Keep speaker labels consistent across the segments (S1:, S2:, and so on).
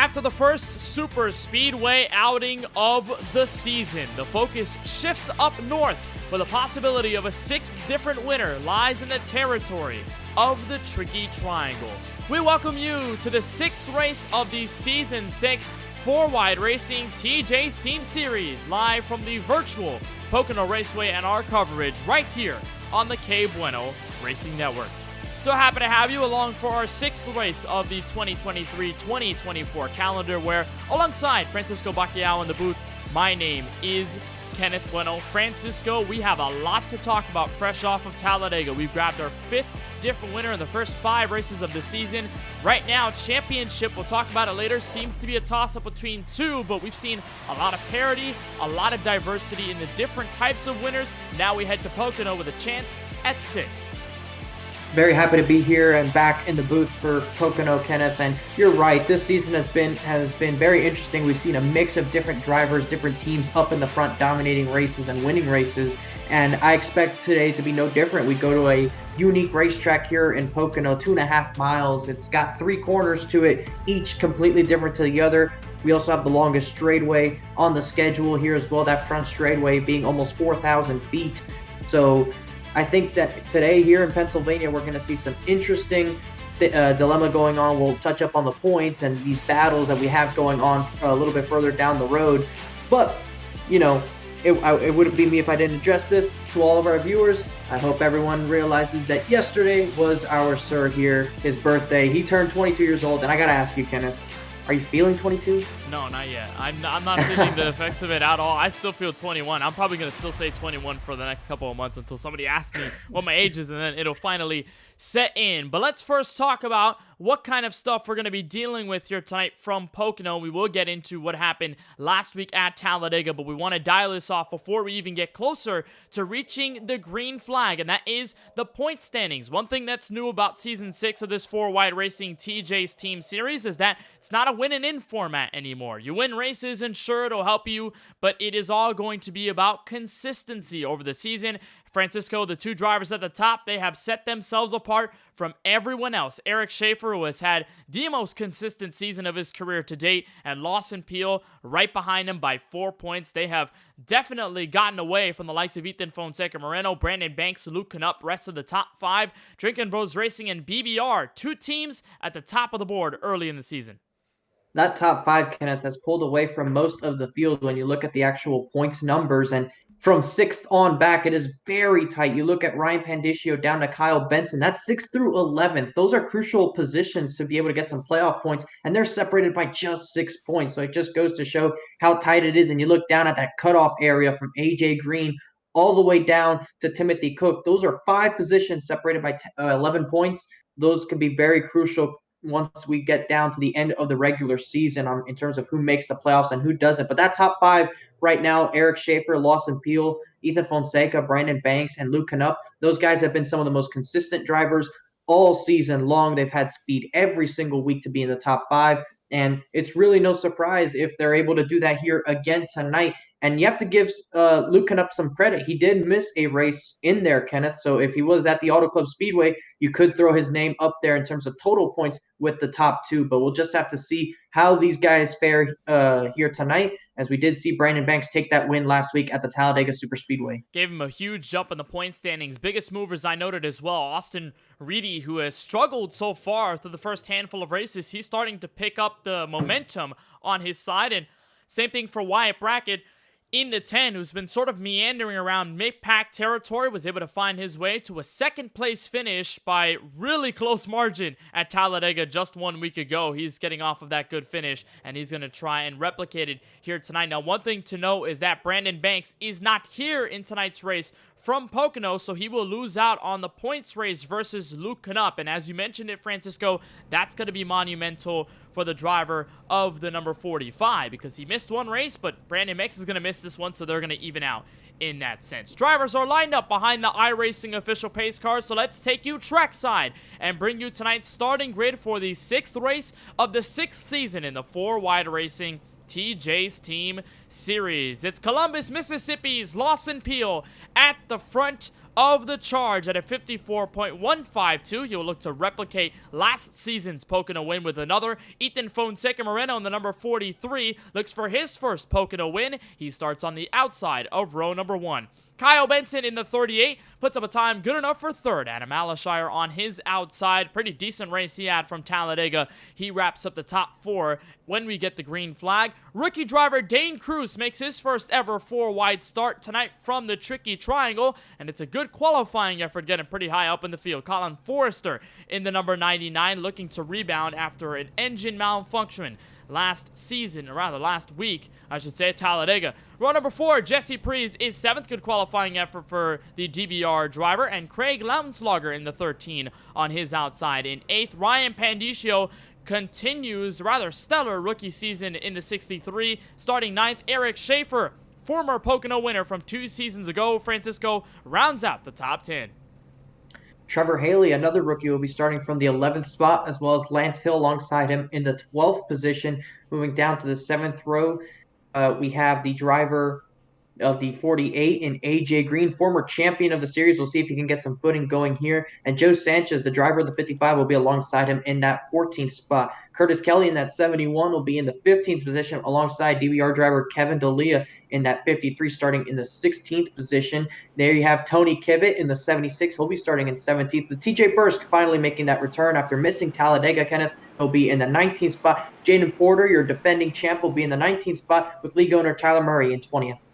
S1: After the first super speedway outing of the season, the focus shifts up north, where the possibility of a sixth different winner lies in the territory of the Tricky Triangle. We welcome you to the sixth race of the Season 6 4-Wide Racing TJ's Team Series, live from the virtual Pocono Raceway, and our coverage right here on the KBueno Racing Network. So happy to have you along for our sixth race of the 2023-2024 calendar, where alongside Francisco Bacquiao in the booth, my name is Kenneth Bueno. Francisco, we have a lot to talk about fresh off of Talladega. We've grabbed our fifth different winner in the first 5 races of the season. Right now, championship, we'll talk about it later, seems to be a toss-up between 2, but we've seen a lot of parity, a lot of diversity in the different types of winners. Now we head to Pocono with a chance at 6.
S2: Very happy to be here and back in the booth for Pocono, Kenneth. And you're right, this season has been very interesting. We've seen a mix of different drivers, different teams up in the front, dominating races and winning races. And I expect today to be no different. We go to a unique racetrack here in Pocono, 2.5 miles. It's got 3 corners to it, each completely different to the other. We also have the longest straightaway on the schedule here as well, that front straightaway being almost 4,000 feet. So I think that today here in Pennsylvania, we're going to see some interesting dilemma going on. We'll touch up on the points and these battles that we have going on a little bit further down the road. But, you know, it wouldn't be me if I didn't address this to all of our viewers. I hope everyone realizes that yesterday was our sir here, his birthday. He turned 22 years old, and I got to ask you, Kenneth, are you feeling 22?
S1: No, not yet. I'm not feeling the effects of it at all. I still feel 21. I'm probably going to still say 21 for the next couple of months until somebody asks me what my age is, and then it'll finally set in. But let's first talk about what kind of stuff we're going to be dealing with here tonight from Pocono. We will get into what happened last week at Talladega, but we want to dial this off before we even get closer to reaching the green flag, and that is the point standings. One thing that's new about Season 6 of this 4-Wide Racing TJ's Team Series is that it's not a win-and-in format anymore. You win races, and sure, it'll help you, but it is all going to be about consistency over the season. Francisco, the 2 drivers at the top, they have set themselves apart from everyone else. Eric Schaefer, who has had the most consistent season of his career to date, and Lawson Peel right behind him by 4 points. They have definitely gotten away from the likes of Ethan Fonseca Moreno, Brandon Banks, Luke Canup, rest of the top 5. Drinking Bros Racing and BBR, 2 teams at the top of the board early in the season.
S2: That top 5, Kenneth, has pulled away from most of the field when you look at the actual points numbers. And from 6th on back, it is very tight. You look at Ryan Pandicio down to Kyle Benson. That's 6th through 11th. Those are crucial positions to be able to get some playoff points, and they're separated by just 6 points. So it just goes to show how tight it is. And you look down at that cutoff area from AJ Green all the way down to Timothy Cook. Those are 5 positions separated by 11 points. Those can be very crucial once we get down to the end of the regular season in terms of who makes the playoffs and who doesn't. But that top 5 right now, Eric Schaefer, Lawson Peel, Ethan Fonseca, Brandon Banks, and Luke Canup, those guys have been some of the most consistent drivers all season long. They've had speed every single week to be in the top 5. And it's really no surprise if they're able to do that here again tonight. And you have to give Luke Canup some credit. He did miss a race in there, Kenneth. So if he was at the Auto Club Speedway, you could throw his name up there in terms of total points with the top 2. But we'll just have to see how these guys fare here tonight, as we did see Brandon Banks take that win last week at the Talladega Superspeedway.
S1: Gave him a huge jump in the point standings. Biggest movers I noted as well, Austin Reedy, who has struggled so far through the first handful of races. He's starting to pick up the momentum on his side. And same thing for Wyatt Brackett in the 10, who's been sort of meandering around mid-pack territory, was able to find his way to a 2nd place finish by really close margin at Talladega just 1 week ago. He's getting off of that good finish, and he's going to try and replicate it here tonight. Now, one thing to know is that Brandon Banks is not here in tonight's race from Pocono, so he will lose out on the points race versus Luke Canup. And as you mentioned it, Francisco, that's going to be monumental for the driver of the number 45, because he missed 1 race, but Brandon Banks is going to miss this one, so they're going to even out in that sense. Drivers are lined up behind the iRacing official pace car, so let's take you trackside and bring you tonight's starting grid for the 6th race of the 6th season in the 4-Wide Racing TJ's Team Series. It's Columbus, Mississippi's Lawson Peel at the front of the charge at a 54.152. He will look to replicate last season's Pocono win with another. Ethan Fonseca Moreno in the number 43 looks for his first Pocono win. He starts on the outside of row number 1. Kyle Benson in the 38 puts up a time good enough for third. Adam Alashire on his outside. Pretty decent race he had from Talladega. He wraps up the top 4 when we get the green flag. Rookie driver Dane Cruz makes his first ever 4-wide start tonight from the tricky triangle, and it's a good qualifying effort getting pretty high up in the field. Colin Forrester in the number 99 looking to rebound after an engine malfunction last week, I should say, at Talladega. Row number 4, Jesse Prees is 7th. Good qualifying effort for the DBR driver. And Craig Lautenslager in the 13 on his outside. In 8th, Ryan Pandiccio continues rather stellar rookie season in the 63. Starting 9th, Eric Schaefer, former Pocono winner from 2 seasons ago. Francisco rounds out the top 10.
S2: Trevor Haley, another rookie, will be starting from the 11th spot, as well as Lance Hill alongside him in the 12th position. Moving down to the 7th row, we have the driver of the 48 in AJ Green, former champion of the series. We'll see if he can get some footing going here. And Joe Sanchez, the driver of the 55, will be alongside him in that 14th spot. Curtis Kelly in that 71 will be in the 15th position alongside DBR driver Kevin D'Elia in that 53, starting in the 16th position. There you have Tony Kibbett in the 76. He'll be starting in 17th. The TJ Bursk finally making that return after missing Talladega, Kenneth. He'll be in the 19th spot. Jaden Porter, your defending champ, will be in the 19th spot with league owner Tyler Murray in 20th.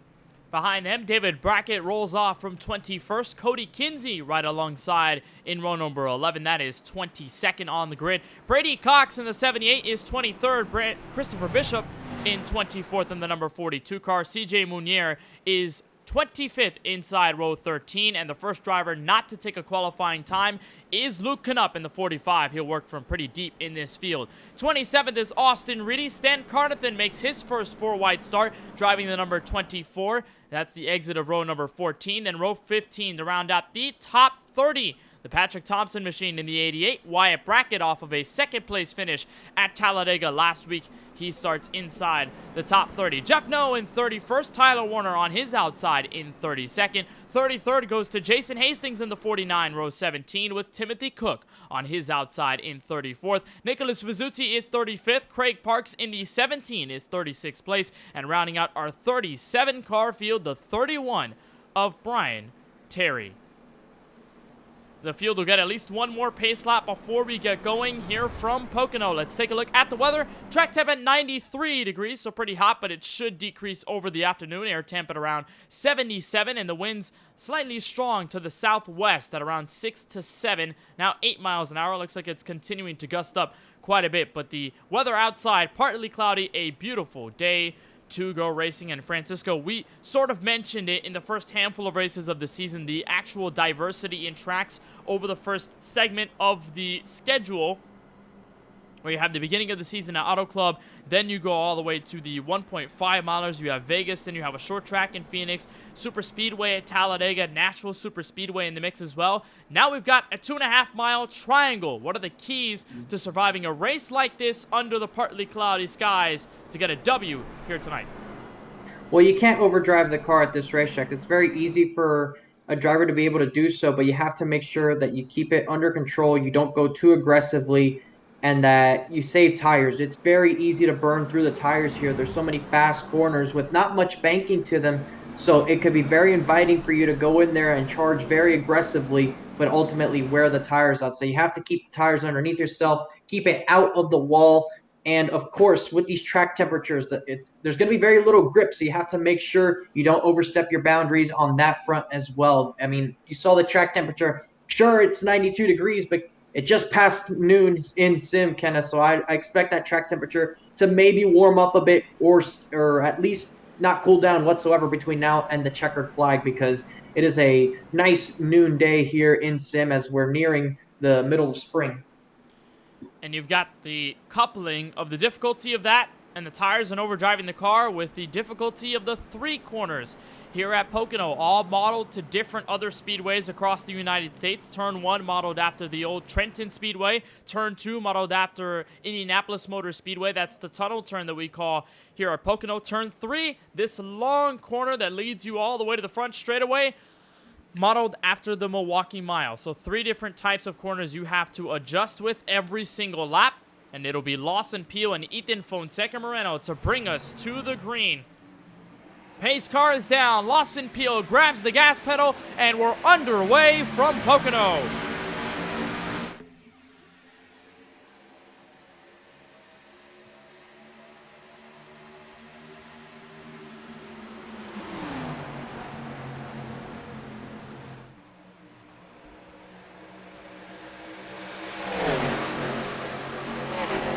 S1: Behind them, David Brackett rolls off from 21st. Cody Kinsey right alongside in row number 11. That is 22nd on the grid. Brady Cox in the 78 is 23rd. Christopher Bishop in 24th in the number 42 car. CJ Munier is 25th inside row 13, and the first driver not to take a qualifying time is Luke Knupp in the 45. He'll work from pretty deep in this field. 27th is Austin Reedy. Stan Carnathan makes his first 4-wide start, driving the number 24. That's the exit of row number 14. Then row 15 to round out the top 30. The Patrick Thompson machine in the 88. Wyatt Brackett off of a second-place finish at Talladega last week. He starts inside the top 30. Jeff Noe in 31st. Tyler Warner on his outside in 32nd. 33rd goes to Jason Hastings in the 49, row 17, with Timothy Cook on his outside in 34th. Nicholas Vizzuti is 35th. Craig Parks in the 17 is 36th place. And rounding out our 37-car field, the 31 of Brian Terry. The field will get at least one more pace lap before we get going here from Pocono. Let's take a look at the weather. Track temp at 93 degrees, so pretty hot, but it should decrease over the afternoon. Air temp at around 77, and the winds slightly strong to the southwest at around 6 to 7. Now 8 miles an hour. Looks like it's continuing to gust up quite a bit, but the weather outside, partly cloudy, a beautiful day to go racing. And Francisco, we sort of mentioned it in the first handful of races of the season, the actual diversity in tracks over the first segment of the schedule, where you have the beginning of the season at Auto Club, then you go all the way to the 1.5 milers. You have Vegas, then you have a short track in Phoenix, Super Speedway at Talladega, Nashville Super Speedway in the mix as well. Now we've got a 2.5-mile triangle. What are the keys to surviving a race like this under the partly cloudy skies to get a W here tonight?
S2: Well, you can't overdrive the car at this racetrack. It's very easy for a driver to be able to do so, but you have to make sure that you keep it under control, you don't go too aggressively, and that you save tires. It's very easy to burn through the tires here. There's so many fast corners with not much banking to them, so it could be very inviting for you to go in there and charge very aggressively, but ultimately wear the tires out. So you have to keep the tires underneath yourself, keep it out of the wall, and of course, with these track temperatures, there's going to be very little grip, so you have to make sure you don't overstep your boundaries on that front as well. I mean, you saw the track temperature. Sure, it's 92 degrees, but it just passed noon in sim, Kenneth, so I expect that track temperature to maybe warm up a bit, or at least not cool down whatsoever between now and the checkered flag, because it is a nice noon day here in sim as we're nearing the middle of spring.
S1: And you've got the coupling of the difficulty of that and the tires and overdriving the car with the difficulty of the 3 corners here at Pocono, all modeled to different other speedways across the United States. Turn 1 modeled after the old Trenton Speedway. Turn 2 modeled after Indianapolis Motor Speedway. That's the tunnel turn that we call here at Pocono. Turn 3, this long corner that leads you all the way to the front straightaway. modeled after the Milwaukee Mile. So 3 different types of corners you have to adjust with every single lap. And it'll be Lawson Peel and Ethan Fonseca Moreno to bring us to the green. Pace car is down. Lawson Peel grabs the gas pedal, and we're underway from Pocono.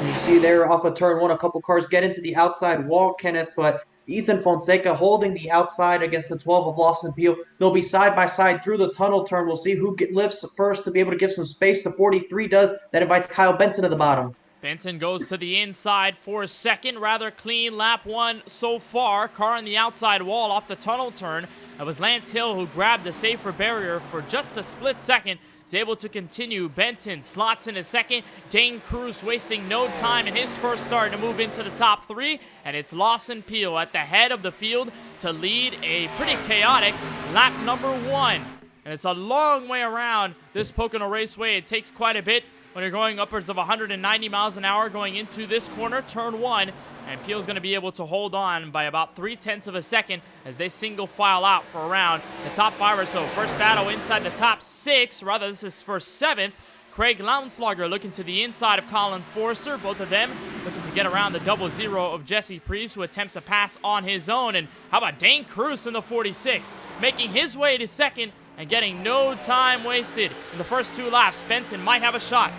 S2: You see there off of turn 1, a couple cars get into the outside wall, Kenneth, but Ethan Fonseca holding the outside against the 12 of Lawson Peel. They'll be side by side through the tunnel turn. We'll see who lifts first to be able to give some space. The 43 does. That invites Kyle Benson to the bottom.
S1: Benson goes to the inside for a second. Rather clean lap 1 so far. Car on the outside wall off the tunnel turn. It was Lance Hill who grabbed the safer barrier for just a split second. Is able to continue. Benson slots in a second. Dane Cruz wasting no time in his first start to move into the top 3. And it's Lawson Peel at the head of the field to lead a pretty chaotic lap number 1. And it's a long way around this Pocono Raceway. It takes quite a bit when you're going upwards of 190 miles an hour going into this corner, turn 1. And Peel's going to be able to hold on by about 0.3 of a second as they single file out for around the top 5 or so. First battle inside the top 6. Rather, this is for 7th. Craig Lounslogger looking to the inside of Colin Forrester. Both of them looking to get around the 00 of Jesse Priest, who attempts a pass on his own. And how about Dane Cruz in the 46, making his way to second and getting no time wasted in the first 2 laps. Benson might have a shot.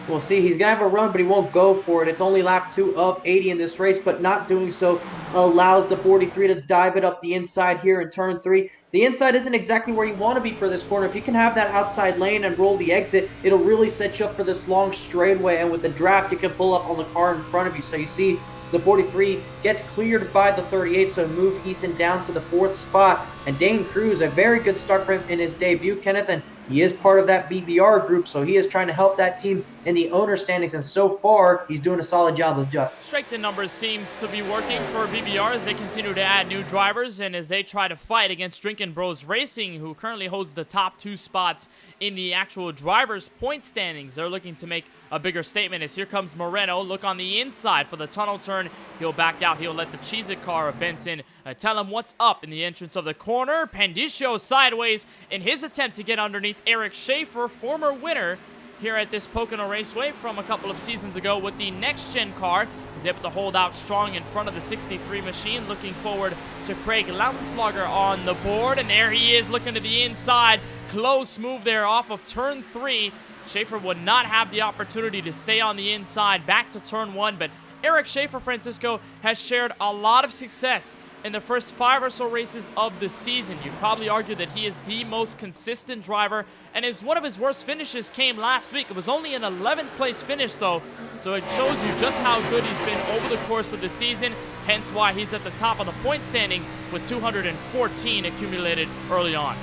S2: We'll see. He's going to have a run, but he won't go for it. It's only lap 2 of 80 in this race, but not doing so allows the 43 to dive it up the inside here in turn 3. The inside isn't exactly where you want to be for this corner. If you can have that outside lane and roll the exit, it'll really set you up for this long straightaway, and with the draft, you can pull up on the car in front of you. So you see the 43 gets cleared by the 38, so move Ethan down to the 4th spot. And Dane Cruz, a very good start for him in his debut, Kenneth, and he is part of that BBR group, so he is trying to help that team in the owner standings, and so far, he's doing a solid job of just.
S1: Strength in numbers seems to be working for BBR as they continue to add new drivers and as they try to fight against Drinkin' Bros Racing, who currently holds the top 2 spots in the actual drivers' point standings. They're looking to make a bigger statement as here comes Moreno. Look on the inside for the tunnel turn. He'll back out. He'll let the Cheez-It car of Benson tell him what's up in the entrance of the corner. Pandiccio sideways in his attempt to get underneath Eric Schaefer, former winner here at this Pocono Raceway from a couple of seasons ago with the next-gen car. He's able to hold out strong in front of the 63 machine. Looking forward to Craig Lounslogger on the board, and there he is looking to the inside. Close move there off of turn 3. Schaefer would not have the opportunity to stay on the inside back to turn 1, but Eric Schaefer, Francisco, has shared a lot of success in the first 5 or so races of the season. You'd probably argue that he is the most consistent driver, and one of his worst finishes came last week. It was only an 11th place finish, though, so it shows you just how good he's been over the course of the season, hence why he's at the top of the point standings with 214 accumulated early on.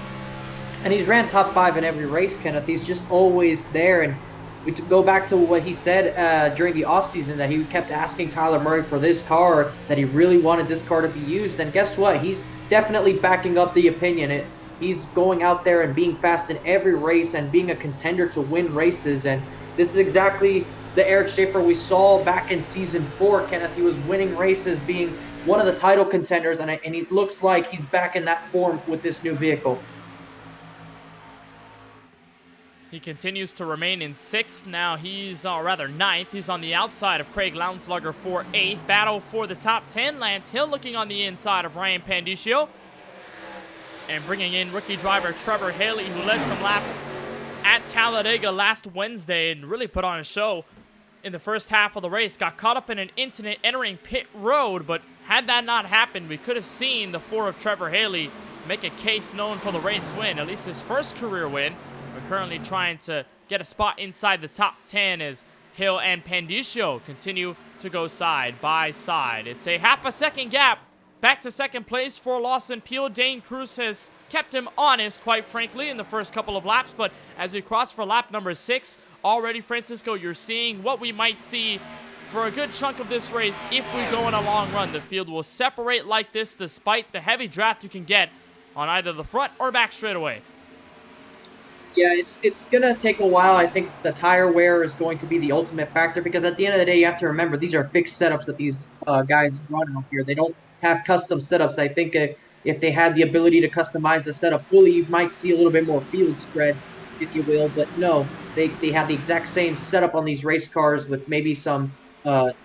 S2: And he's ran top 5 in every race, Kenneth. He's just always there, and we go back to what he said during the offseason, that he kept asking Tyler Murray for this car, that he really wanted this car to be used. And guess what? He's definitely backing up the opinion. He's going out there and being fast in every race and being a contender to win races. And this is exactly the Eric Schaefer we saw back in Season 4, Kenneth. He was winning races, being one of the title contenders, and he looks like he's back in that form with this new vehicle.
S1: He continues to remain in 6th. Now he's, rather 9th. He's on the outside of Craig Lounslogger for 8th. Battle for the top 10. Lance Hill looking on the inside of Ryan Pandiccio. And bringing in rookie driver Trevor Haley, who led some laps at Talladega last Wednesday and really put on a show in the first half of the race. Got caught up in an incident entering pit road, but had that not happened, we could have seen the 4 of Trevor Haley make a case known for the race win, at least his first career win. We're currently trying to get a spot inside the top 10 as Hill and Pandiccio continue to go side by side. It's a half a second gap back to second place for Lawson Peel. Dane Cruz has kept him honest, quite frankly, in the first couple of laps, but as we cross for lap number 6, already, Francisco, you're seeing what we might see for a good chunk of this race if we go on a long run. The field will separate like this despite the heavy draft you can get on either the front or back straightaway.
S2: Yeah, it's gonna take a while. I think the tire wear is going to be the ultimate factor because at the end of the day, you have to remember these are fixed setups that these guys run out here. They don't have custom setups. I think if they had the ability to customize the setup fully, you might see a little bit more field spread, if you will. But no, they have the exact same setup on these race cars with maybe some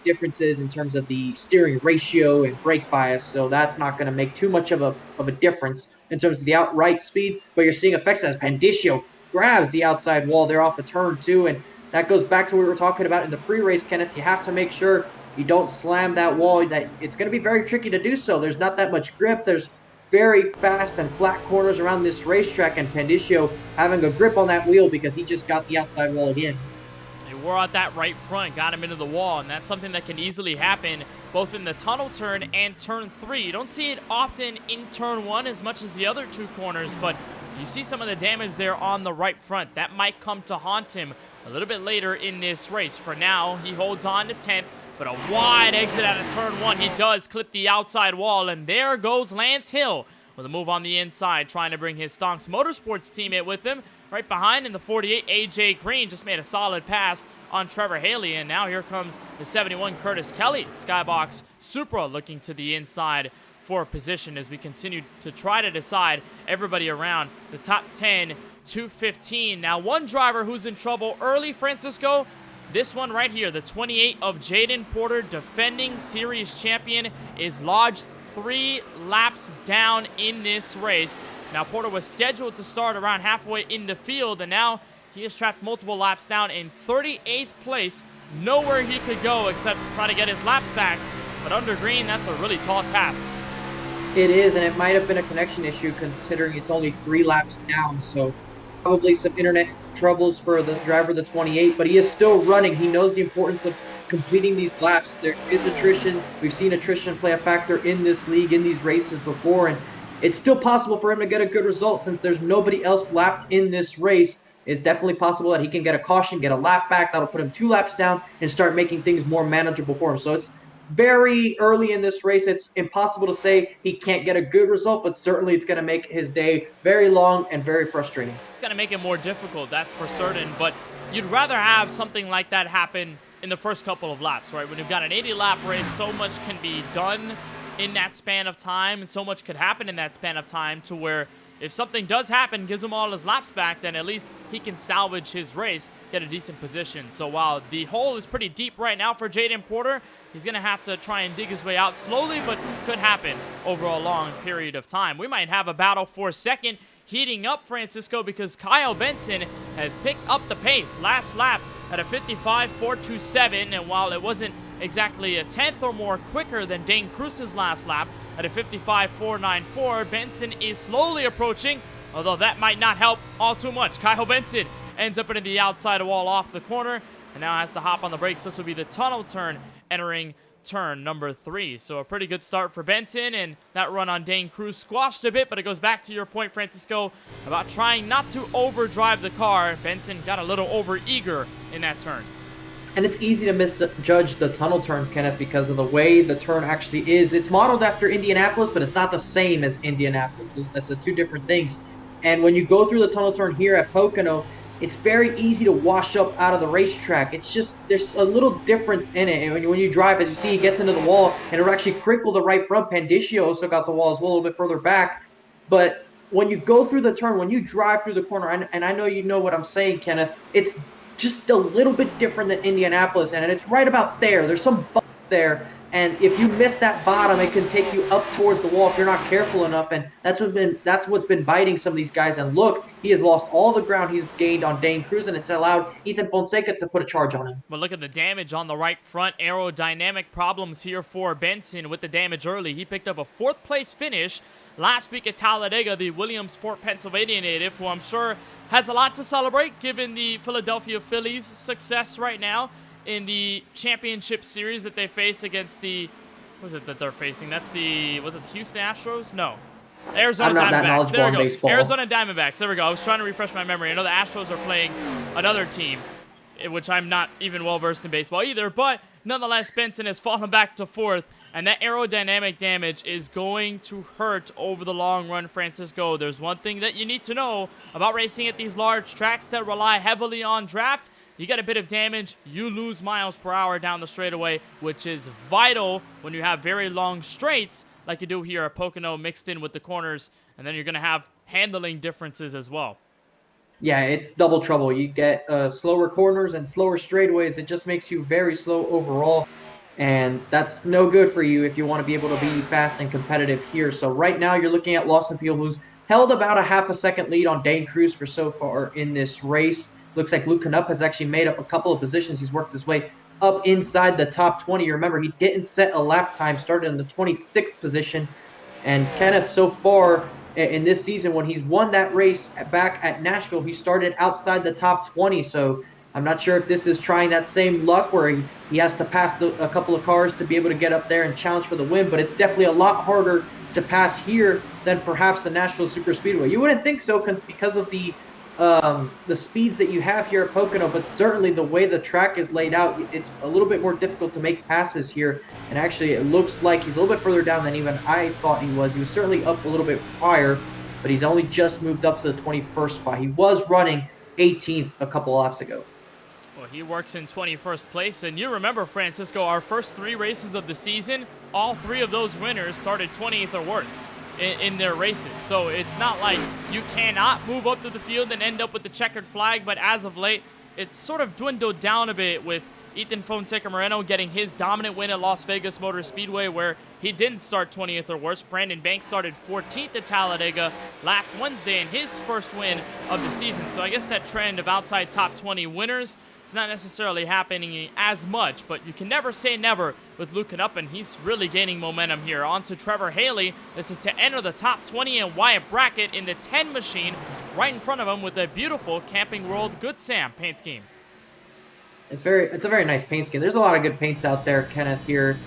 S2: differences in terms of the steering ratio and brake bias. So that's not going to make too much of a difference in terms of the outright speed. But you're seeing effects as Pandicio grabs the outside wall there off a turn two. And that goes back to what we were talking about in the pre-race, Kenneth. You have to make sure you don't slam that wall. That it's going to be very tricky to do so. There's not that much grip. There's very fast and flat corners around this racetrack, and Pandicio having a grip on that wheel because he just got the outside wall again.
S1: They wore out that right front, got him into the wall, and that's something that can easily happen both in the tunnel turn and turn 3. You don't see it often in turn 1 as much as the other two corners, but you see some of the damage there on the right front. That might come to haunt him a little bit later in this race. For now, he holds on to 10th, but a wide exit out of turn 1. He does clip the outside wall, and there goes Lance Hill with a move on the inside, trying to bring his Stonks Motorsports teammate with him. Right behind in the 48, AJ Green just made a solid pass on Trevor Haley, and now here comes the 71, Curtis Kelly. Skybox Supra looking to the inside for a position as we continue to try to decide everybody around the top 10 to 15. Now, one driver who's in trouble early, Francisco, this one right here, the 28 of Jaden Porter, defending series champion, is lodged 3 laps down in this race. Now, Porter was scheduled to start around halfway in the field, and now he is trapped multiple laps down in 38th place. Nowhere he could go except try to get his laps back. But under green, that's a really tall task.
S2: It is, and it might have been a connection issue considering it's only 3 laps down. So probably some internet troubles for the driver, the 28, but he is still running. He knows the importance of completing these laps. There is attrition. We've seen attrition play a factor in this league, in these races before, and it's still possible for him to get a good result since there's nobody else lapped in this race. It's definitely possible that he can get a caution, get a lap back. That'll put him 2 laps down and start making things more manageable for him. So it's very early in this race. It's impossible to say he can't get a good result, but certainly it's going to make his day very long and very frustrating.
S1: It's going to make it more difficult, that's for certain, but you'd rather have something like that happen in the first couple of laps, right? When you've got an 80-lap race, so much can be done in that span of time, and so much could happen in that span of time to where if something does happen, gives him all his laps back, then at least he can salvage his race, get a decent position. So while the hole is pretty deep right now for Jaden Porter, he's going to have to try and dig his way out slowly, but could happen over a long period of time. We might have a battle for second heating up, Francisco, because Kyle Benson has picked up the pace. Last lap at a 55.427, and while it wasn't exactly a 10th or more quicker than Dane Cruz's last lap at a 55.494, Benson is slowly approaching, although that might not help all too much. Kyle Benson ends up into the outside wall off the corner and now has to hop on the brakes. This will be the tunnel turn entering turn number 3. So a pretty good start for Benson, and that run on Dane Cruz squashed a bit, but it goes back to your point, Francisco, about trying not to overdrive the car. Benson got a little over-eager in that turn.
S2: And it's easy to misjudge the tunnel turn, Kenneth, because of the way the turn actually is. It's modeled after Indianapolis, but it's not the same as Indianapolis. That's 2 different things. And when you go through the tunnel turn here at Pocono, it's very easy to wash up out of the racetrack. It's just, there's a little difference in it. And when you drive, as you see, he gets into the wall, and it'll actually crinkle the right front. Pandicio also got the wall as well, a little bit further back. But when you go through the turn, when you drive through the corner, and I know you know what I'm saying, Kenneth, it's just a little bit different than Indianapolis, and it's right about there. There's some bumps there, and if you miss that bottom, it can take you up towards the wall if you're not careful enough, and that's what's been biting some of these guys. And look, he has lost all the ground he's gained on Dane Cruz, and it's allowed Ethan Fonseca to put a charge on him.
S1: But look at the damage on the right front. Aerodynamic problems here for Benson with the damage early. He picked up a 4th place finish last week at Talladega, the Williamsport, Pennsylvania native, who I'm sure has a lot to celebrate given the Philadelphia Phillies' success right now in the championship series that they face against the, what is it that they're facing? That's the, was it the Houston Astros? No. Arizona Diamondbacks. There we go. Arizona Diamondbacks. There we go. I was trying to refresh my memory. I know the Astros are playing another team, which I'm not even well versed in baseball either, but nonetheless, Benson has fallen back to 4th And that aerodynamic damage is going to hurt over the long run, Francisco. There's one thing that you need to know about racing at these large tracks that rely heavily on draft. You get a bit of damage, you lose miles per hour down the straightaway, which is vital when you have very long straights like you do here at Pocono mixed in with the corners. And then you're going to have handling differences as well.
S2: Yeah, it's double trouble. You get slower corners and slower straightaways. It just makes you very slow overall. And that's no good for you if you want to be able to be fast and competitive here. So right now you're looking at Lawson Field, who's held about a half a second lead on Dane Cruz for so far in this race. Looks like Luke Knupp has actually made up a couple of positions. He's worked his way up inside the top 20. Remember, he didn't set a lap time, started in the 26th position. And Kenneth, so far in this season, when he's won that race back at Nashville, he started outside the top 20. So I'm not sure if this is trying that same luck where he has to pass a couple of cars to be able to get up there and challenge for the win, but it's definitely a lot harder to pass here than perhaps the Nashville Superspeedway. You wouldn't think so because of the speeds that you have here at Pocono, but certainly the way the track is laid out, it's a little bit more difficult to make passes here. And actually, it looks like he's a little bit further down than even I thought he was. He was certainly up a little bit higher, but he's only just moved up to the 21st spot. He was running 18th a couple laps ago.
S1: Well, he works in 21st place, and you remember, Francisco, our first 3 races of the season, all 3 of those winners started 20th or worse in their races. So it's not like you cannot move up to the field and end up with the checkered flag, but as of late, it's sort of dwindled down a bit with Ethan Fonseca Moreno getting his dominant win at Las Vegas Motor Speedway, where he didn't start 20th or worse. Brandon Banks started 14th at Talladega last Wednesday in his first win of the season. So I guess that trend of outside top 20 winners, it's not necessarily happening as much, but you can never say never with Luke Knupp, and he's really gaining momentum here. On to Trevor Haley. This is to enter the top 20 in Wyatt Brackett in the 10 machine right in front of him with a beautiful Camping World Good Sam paint scheme.
S2: It's a very nice paint scheme. There's a lot of good paints out there, Kenneth, here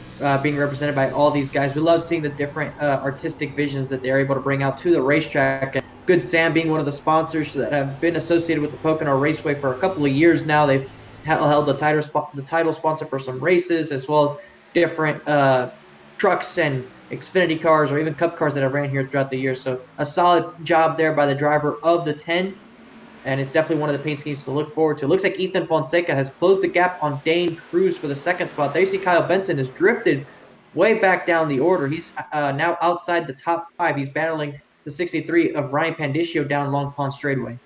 S2: being represented by all these guys. We love seeing the different artistic visions that they're able to bring out to the racetrack. And Good Sam being one of the sponsors that have been associated with the Pocono Raceway for a couple of years now. They've held the title sponsor for some races, as well as different trucks and Xfinity cars or even Cup cars that have ran here throughout the year. So a solid job there by the driver of the 10. And it's definitely one of the paint schemes to look forward to. It looks like Ethan Fonseca has closed the gap on Dane Cruz for the second spot. There you see Kyle Benson has drifted way back down the order. He's now outside the top 5. He's battling the 63 of Ryan Pandiccio down Long Pond Straightaway.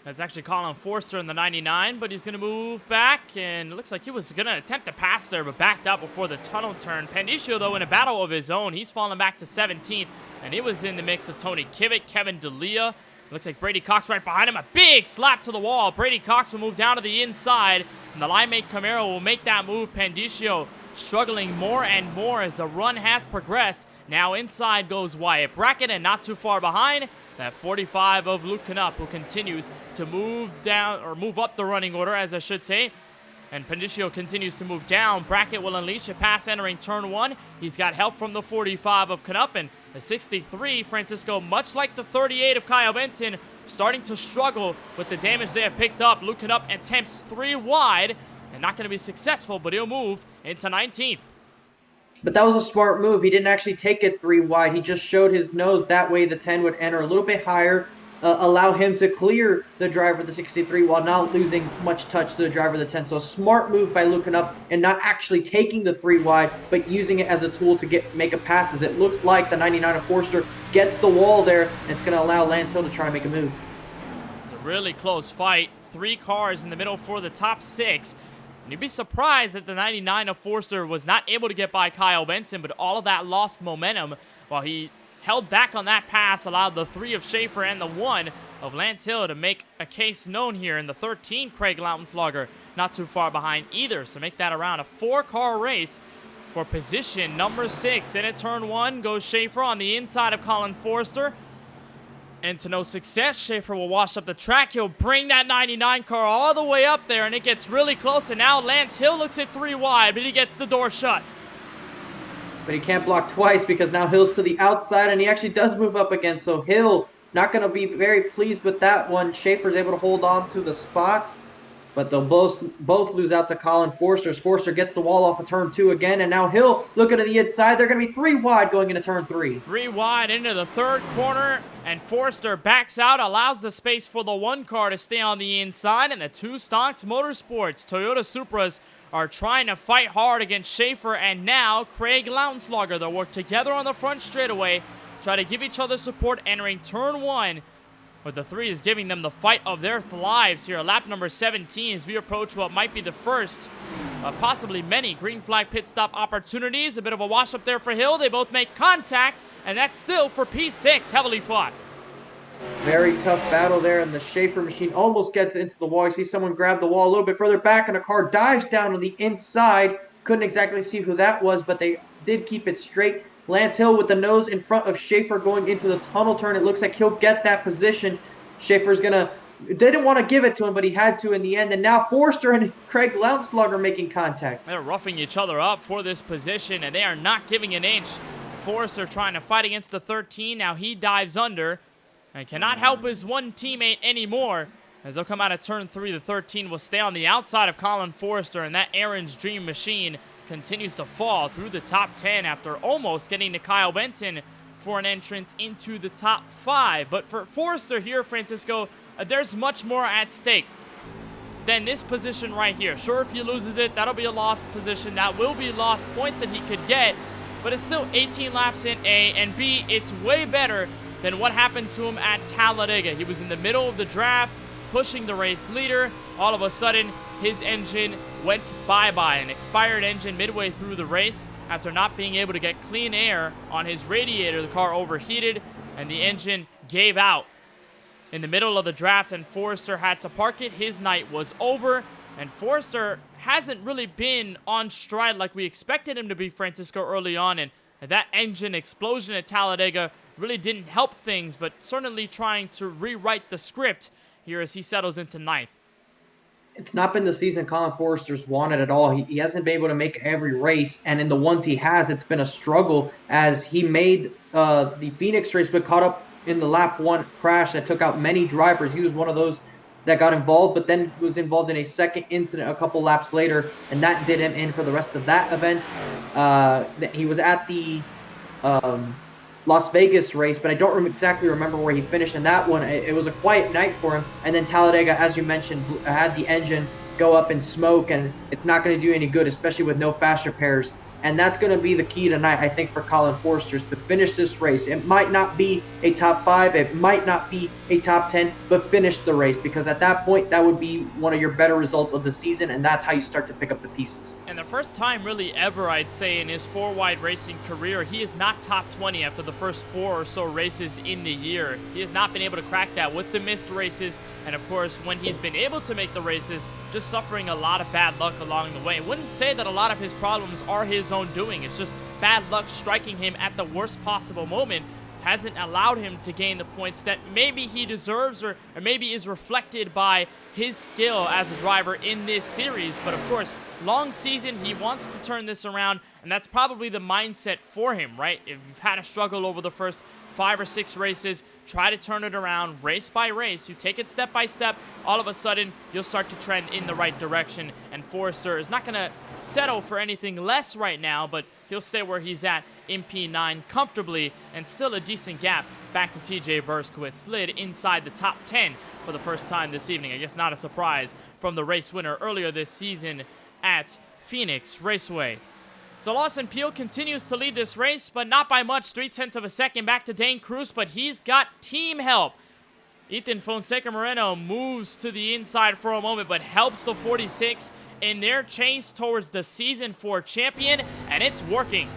S1: That's actually Colin Forster in the 99, but he's going to move back, and it looks like he was going to attempt to pass there, but backed out before the tunnel turn. Pandiccio, though, in a battle of his own, he's fallen back to 17th, and he was in the mix of Tony Kivitt, Kevin D'Elia. Looks like Brady Cox right behind him. A big slap to the wall. Brady Cox will move down to the inside, and the Linemate Camaro will make that move. Pandiccio struggling more and more as the run has progressed. Now inside goes Wyatt Brackett, and not too far behind, that 45 of Luke Knupp, who continues to move down, or move up the running order, as I should say. And Pandiccio continues to move down. Brackett will unleash a pass entering turn 1. He's got help from the 45 of Knupp, and the 63, Francisco, much like the 38 of Kyle Benson, starting to struggle with the damage they have picked up. Luke Knupp attempts 3 wide, and not going to be successful, but he'll move into 19th.
S2: But that was a smart move. He didn't actually take it 3 wide. He just showed his nose. That way the 10 would enter a little bit higher, allow him to clear the driver of the 63 while not losing much touch to the driver of the 10. So a smart move by Luke Knupp and not actually taking the 3 wide, but using it as a tool to make a pass. As it looks like the 99 of Forster gets the wall there, and it's going to allow Lance Hill to try to make a move.
S1: It's a really close fight. 3 cars in the middle for the top 6. And you'd be surprised that the 99 of Forster was not able to get by Kyle Benson, but all of that lost momentum while he held back on that pass, allowed the 3 of Schaefer and the 1 of Lance Hill to make a case known here. In the 13, Craig Lautenslager not too far behind either. So make that around a 4-car race for position number 6. In at turn 1 goes Schaefer on the inside of Colin Forster. And to no success, Schaefer will wash up the track. He'll bring that 99 car all the way up there, and it gets really close. And now Lance Hill looks at 3 wide, but he gets the door shut.
S2: But he can't block twice because now Hill's to the outside, and he actually does move up again. So Hill not going to be very pleased with that one. Schaefer's able to hold on to the spot. but they'll both lose out to Colin Forster. Forster gets the wall off of turn 2 again, and now Hill looking to the inside. They're going to be 3 wide going into turn 3.
S1: 3 wide into the third corner, and Forster backs out, allows the space for the 1 car to stay on the inside, and the 2 Stonks Motorsports Toyota Supras are trying to fight hard against Schaefer and now Craig Lounslogger. They'll work together on the front straightaway, try to give each other support entering turn 1. But the 3 is giving them the fight of their lives here. Lap number 17 as we approach what might be the first, possibly many green flag pit stop opportunities. A bit of a wash up there for Hill. They both make contact, and that's still for P6, heavily fought.
S2: Very tough battle there, and the Schaefer machine almost gets into the wall. You see someone grab the wall a little bit further back, and a car dives down to the inside. Couldn't exactly see who that was, but they did keep it straight. Lance Hill with the nose in front of Schaefer going into the tunnel turn. It looks like he'll get that position. Schaefer's gonna, didn't want to give it to him, but he had to in the end. And now Forster and Craig Lounslogger making contact.
S1: They're roughing each other up for this position, and they are not giving an inch. Forster trying to fight against the 13. Now he dives under and cannot help his 1 teammate anymore. As they'll come out of turn 3, the 13 will stay on the outside of Colin Forster, and that Aaron's Dream machine continues to fall through the top 10 after almost getting to Kyle Benson for an entrance into the top 5. But for Forster here, Francisco, there's much more at stake than this position right here. Sure, if he loses it, that'll be a lost position. That will be lost points that he could get, but it's still 18 laps in A, and B, it's way better than what happened to him at Talladega. He was in the middle of the draft, pushing the race leader. All of a sudden, his engine went bye-bye, an expired engine midway through the race after not being able to get clean air on his radiator. The car overheated, and the engine gave out in the middle of the draft, and Forster had to park it. His night was over, and Forster hasn't really been on stride like we expected him to be, Francisco, early on, and that engine explosion at Talladega really didn't help things, but certainly trying to rewrite the script here as he settles into ninth.
S2: It's not been the season Colin Forster's wanted at all. He hasn't been able to make every race, and in the ones he has, it's been a struggle as he made the Phoenix race, but caught up in the lap 1 crash that took out many drivers. He was one of those that got involved, but then was involved in a second incident a couple laps later, and that did him in for the rest of that event. He was at the Las Vegas race, but I don't exactly remember where he finished in that one. It was a quiet night for him, and then Talladega, as you mentioned, had the engine go up in smoke, and it's not going to do any good, especially with no fast repairs. And that's going to be the key tonight, I think, for Colin Forster, to finish this race. It might not be a top 5, it might not be a top 10, but finish the race, because at that point, that would be one of your better results of the season, and that's how you start to pick up the pieces.
S1: And the first time really ever, I'd say, in his 4-wide racing career, he is not top 20 after the first 4 or so races in the year. He has not been able to crack that with the missed races, and of course, when he's been able to make the races, just suffering a lot of bad luck along the way. I wouldn't say that a lot of his problems are his own doing. It's just bad luck striking him at the worst possible moment hasn't allowed him to gain the points that maybe he deserves or maybe is reflected by his skill as a driver in this series. But of course, long season, he wants to turn this around, and that's probably the mindset for him, right? If you've had a struggle over the first 5 or 6 races, try to turn it around race by race. You take it step by step, all of a sudden you'll start to trend in the right direction, and Forster is not going to settle for anything less right now, but he'll stay where he's at in P9 comfortably, and still a decent gap back to TJ Bursk, who has slid inside the top 10 for the first time this evening. I guess not a surprise from the race winner earlier this season at Phoenix Raceway. So Lawson Peel continues to lead this race, but not by much, 0.3 of a second back to Dane Cruz, but he's got team help. Ethan Fonseca Moreno moves to the inside for a moment, but helps the 46 in their chase towards the Season 4 champion, and it's working.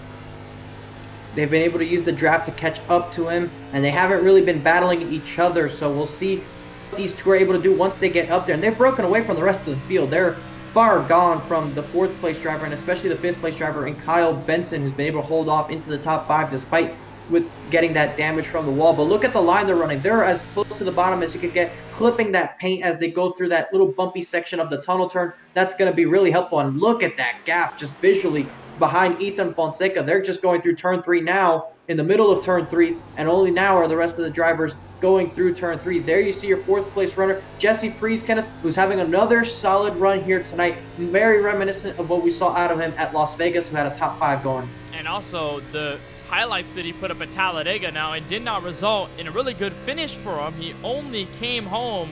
S2: They've been able to use the draft to catch up to him, and they haven't really been battling each other, so we'll see what these two are able to do once they get up there. And they've broken away from the rest of the field. They're far gone from the 4th place driver, and especially the 5th place driver in Kyle Benson, who's been able to hold off into the top 5 despite with getting that damage from the wall. But look at the line they're running. They're as close to the bottom as you could get, clipping that paint as they go through that little bumpy section of the tunnel turn. That's going to be really helpful. And look at that gap just visually behind Ethan Fonseca. They're just going through turn 3 now, in the middle of turn 3, and only now are the rest of the drivers going through turn 3. There you see your 4th place runner, Jesse Priest, Kenneth, who's having another solid run here tonight. Very reminiscent of what we saw out of him at Las Vegas, who had a top 5 going.
S1: And also the highlights that he put up at Talladega now, it did not result in a really good finish for him. He only came home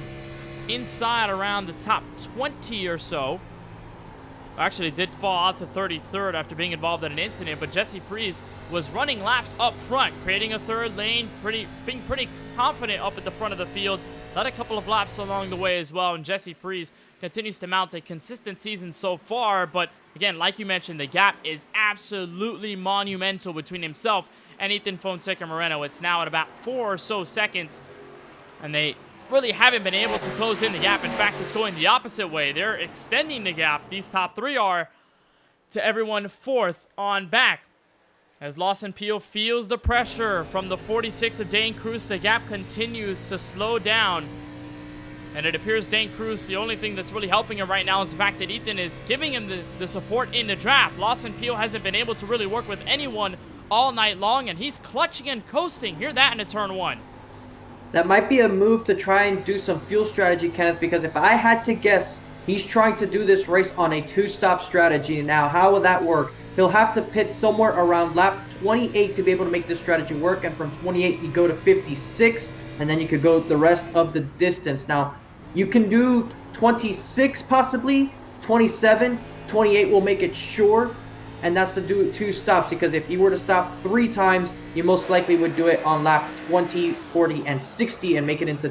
S1: inside around the top 20 or so. Actually did fall out to 33rd after being involved in an incident, but Jesse Priest was running laps up front, creating a 3rd lane, being pretty confident up at the front of the field. Led a couple of laps along the way as well, and Jesse Priest continues to mount a consistent season so far, but again, like you mentioned, the gap is absolutely monumental between himself and Ethan Fonseca Moreno. It's now at about 4 or so seconds, and they really haven't been able to close in the gap. In fact, it's going the opposite way. They're extending the gap. These top 3 are to everyone 4th on back. As Lawson Peel feels the pressure from the 46 of Dane Cruz, the gap continues to slow down. And it appears Dane Cruz, the only thing that's really helping him right now is the fact that Ethan is giving him the support in the draft. Lawson Peel hasn't been able to really work with anyone all night long, and he's clutching and coasting. Hear that into turn 1.
S2: That might be a move to try and do some fuel strategy, Kenneth, because if I had to guess, he's trying to do this race on a 2-stop strategy. Now, how will that work? He'll have to pit somewhere around lap 28 to be able to make this strategy work, and from 28 you go to 56, and then you could go the rest of the distance. Now, you can do 26 possibly, 27, 28 will make it sure, and that's to do 2 stops, because if you were to stop 3 times, you most likely would do it on lap 20, 40, and 60 and make it into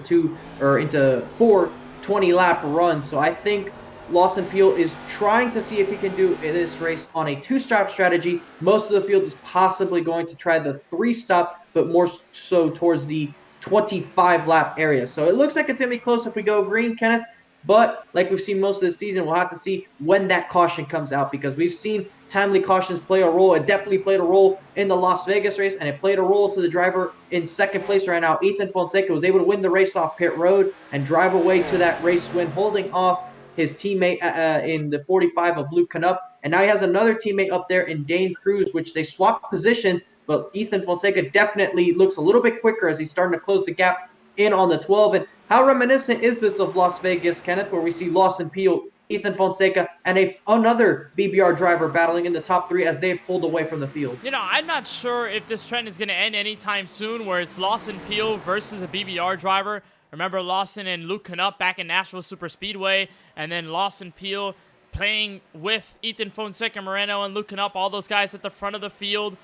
S2: 4 20-lap runs. So I think Lawson Peel is trying to see if he can do this race on a 2-stop strategy. Most of the field is possibly going to try the 3-stop, but more so towards the 25-lap area. So it looks like it's going to be close if we go green, Kenneth. But like we've seen most of the season, we'll have to see when that caution comes out, because we've seen timely cautions play a role. It definitely played a role in the Las Vegas race, and it played a role to the driver in 2nd place right now. Ethan Fonseca was able to win the race off pit road and drive away to that race win, holding off his teammate in the 45 of Luke Knupp. And now he has another teammate up there in Dane Cruz, which they swapped positions, but Ethan Fonseca definitely looks a little bit quicker as he's starting to close the gap in on the 12. And how reminiscent is this of Las Vegas, Kenneth, where we see Lawson Peel, Ethan Fonseca, and another BBR driver battling in the top 3 as they've pulled away from the field?
S1: You know, I'm not sure if this trend is going to end anytime soon, where it's Lawson Peel versus a BBR driver. Remember Lawson and Luke Knupp back in Nashville Super Speedway, and then Lawson Peel playing with Ethan Fonseca Moreno and Luke Knupp, all those guys at the front of the field.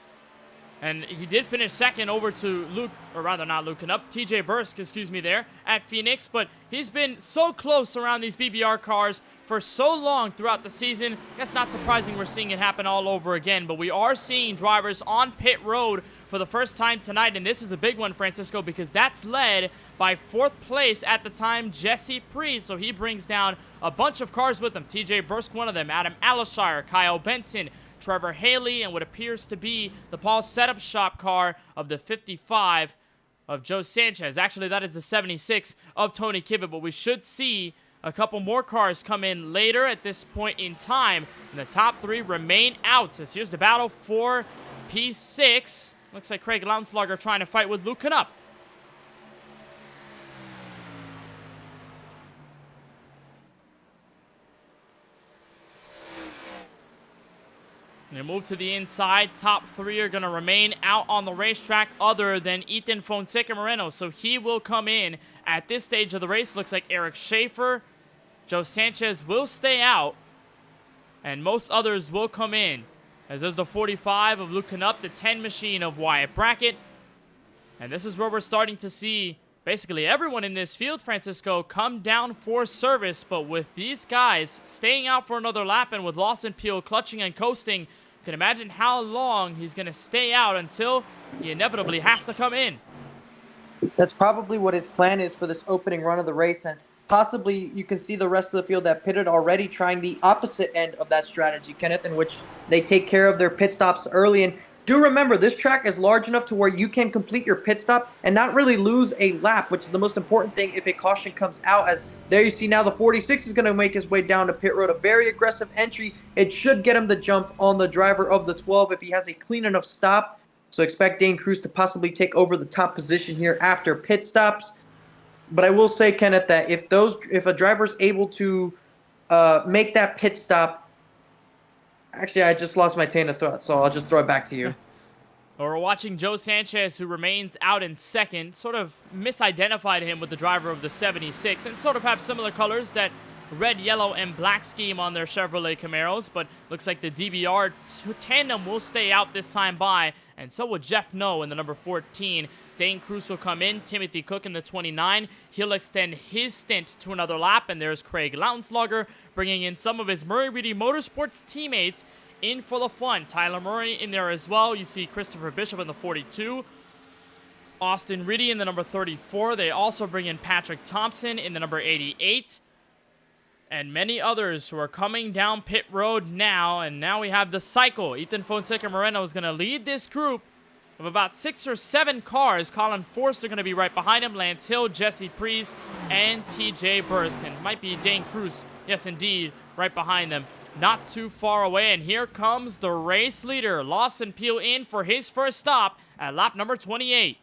S1: And he did finish 2nd over to TJ Bursk, there at Phoenix. But he's been so close around these BBR cars for so long throughout the season. That's not surprising we're seeing it happen all over again. But we are seeing drivers on pit road for the first time tonight. And this is a big one, Francisco, because that's led by 4th place at the time, Jesse Priest. So he brings down a bunch of cars with him. TJ Bursk, one of them. Adam Alashire, Kyle Benson, Trevor Haley, and what appears to be the Paul Setup Shop car of the 55 of Joe Sanchez. Actually, that is the 76 of Tony Kibbett, but we should see a couple more cars come in later at this point in time. And the top 3 remain out. As here's the battle for P6. Looks like Craig Launslager trying to fight with Luke Knupp. They move to the inside. Top 3 are going to remain out on the racetrack other than Ethan Fonseca Moreno. So he will come in at this stage of the race. Looks like Eric Schaefer, Joe Sanchez will stay out, and most others will come in. As there's the 45 of Luke Knupp, the 10 machine of Wyatt Brackett. And this is where we're starting to see basically everyone in this field, Francisco, come down for service. But with these guys staying out for another lap and with Lawson Peel clutching and coasting, you can imagine how long he's going to stay out until he inevitably has to come in.
S3: That's probably what his plan is for this opening run of the race. And possibly you can see the rest of the field that pitted already trying the opposite end of that strategy, Kenneth, in which they take care of their pit stops early and do remember this track is large enough to where you can complete your pit stop and not really lose a lap, which is the most important thing if a caution comes out. As there you see now the 46 is going to make his way down to pit road. A very aggressive entry. It should get him the jump on the driver of the 12 if he has a clean enough stop. So expect Dane Cruz to possibly take over the top position here after pit stops. But I will say, Kenneth, that if a driver's able to make that pit stop. Actually, I just lost my train of thought, so I'll just throw it back to you.
S1: We're watching Joe Sanchez, who remains out in second, sort of misidentified him with the driver of the 76, and sort of have similar colors, that red, yellow, and black scheme on their Chevrolet Camaros, but looks like the DBR tandem will stay out this time by, and so will Jeff Noe in the number 14. Dane Cruz will come in, Timothy Cook in the 29. He'll extend his stint to another lap, and there's Craig Lautenslager bringing in some of his Murray Reedy Motorsports teammates in for the fun. Tyler Murray in there as well. You see Christopher Bishop in the 42. Austin Riddy in the number 34. They also bring in Patrick Thompson in the number 88. And many others who are coming down pit road now. And now we have the cycle. Ethan Fonseca Moreno is going to lead this group of about 6 or 7 cars. Colin Forster going to be right behind him. Lance Hill, Jesse Preece, and TJ Burskin. Might be Dane Cruz. Yes, indeed, right behind them. Not too far away. And here comes the race leader. Lawson Peel in for his first stop at lap number 28.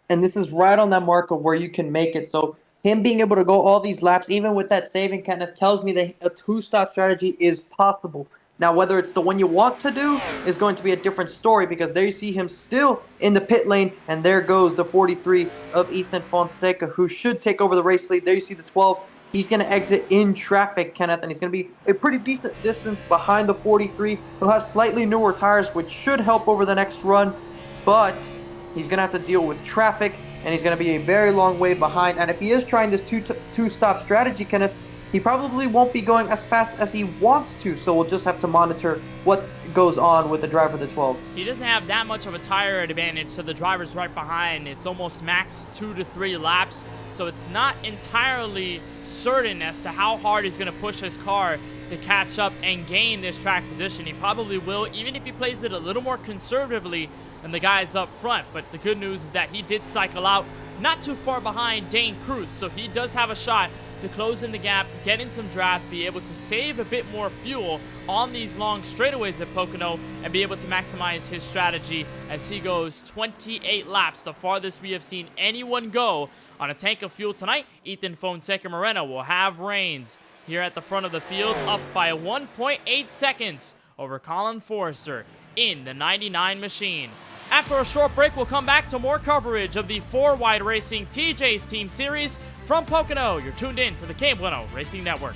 S3: And this is right on that mark of where you can make it. So him being able to go all these laps, even with that saving, Kenneth, tells me that a 2-stop strategy is possible. Now, whether it's the one you want to do is going to be a different story, because there you see him still in the pit lane, and there goes the 43 of Ethan Fonseca, who should take over the race lead. There you see the 12. He's going to exit in traffic, Kenneth, and he's going to be a pretty decent distance behind the 43, who has slightly newer tires, which should help over the next run, but he's going to have to deal with traffic, and he's going to be a very long way behind. And if he is trying this two-stop strategy, Kenneth, he probably won't be going as fast as he wants to, so we'll just have to monitor what goes on with the driver of the 12.
S1: He doesn't have that much of a tire advantage, so the driver's right behind. It's almost max 2 to 3 laps, so it's not entirely certain as to how hard he's going to push his car to catch up and gain this track position. He probably will, even if he plays it a little more conservatively than the guys up front. But the good news is that he did cycle out not too far behind Dane Cruz, so he does have a shot to close in the gap, get in some draft, be able to save a bit more fuel on these long straightaways at Pocono, and be able to maximize his strategy as he goes 28 laps, the farthest we have seen anyone go on a tank of fuel tonight. Ethan Fonseca Moreno will have reins here at the front of the field, up by 1.8 seconds over Colin Forster in the 99 machine. After a short break, we'll come back to more coverage of the 4-Wide Racing TJ's Team Series from Pocono. You're tuned in to the KBueno Racing Network.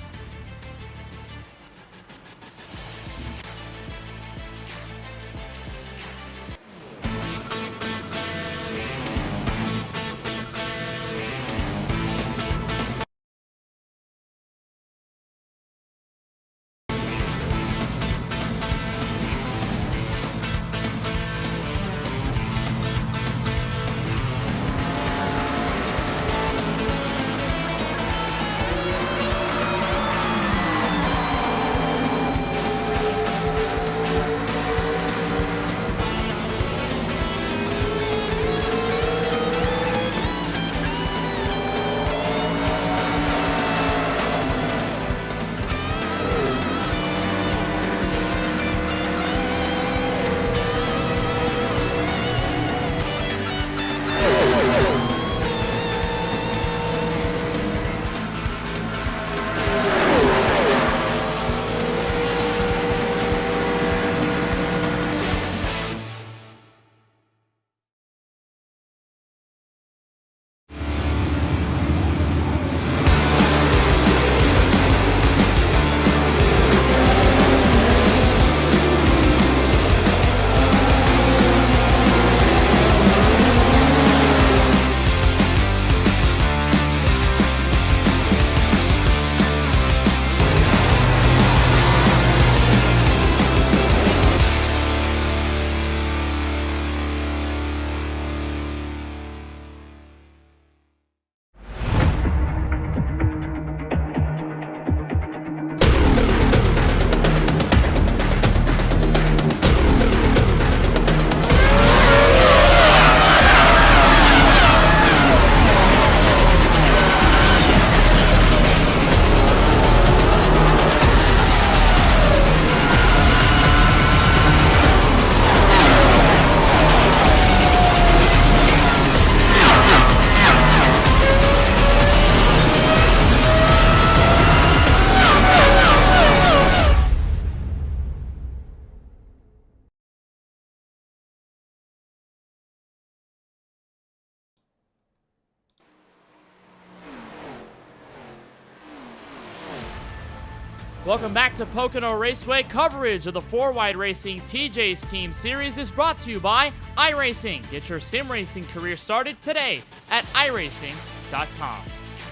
S1: Welcome back to Pocono Raceway. Coverage of the 4-Wide Racing TJ's Team Series is brought to you by iRacing. Get your sim racing career started today at iRacing.com.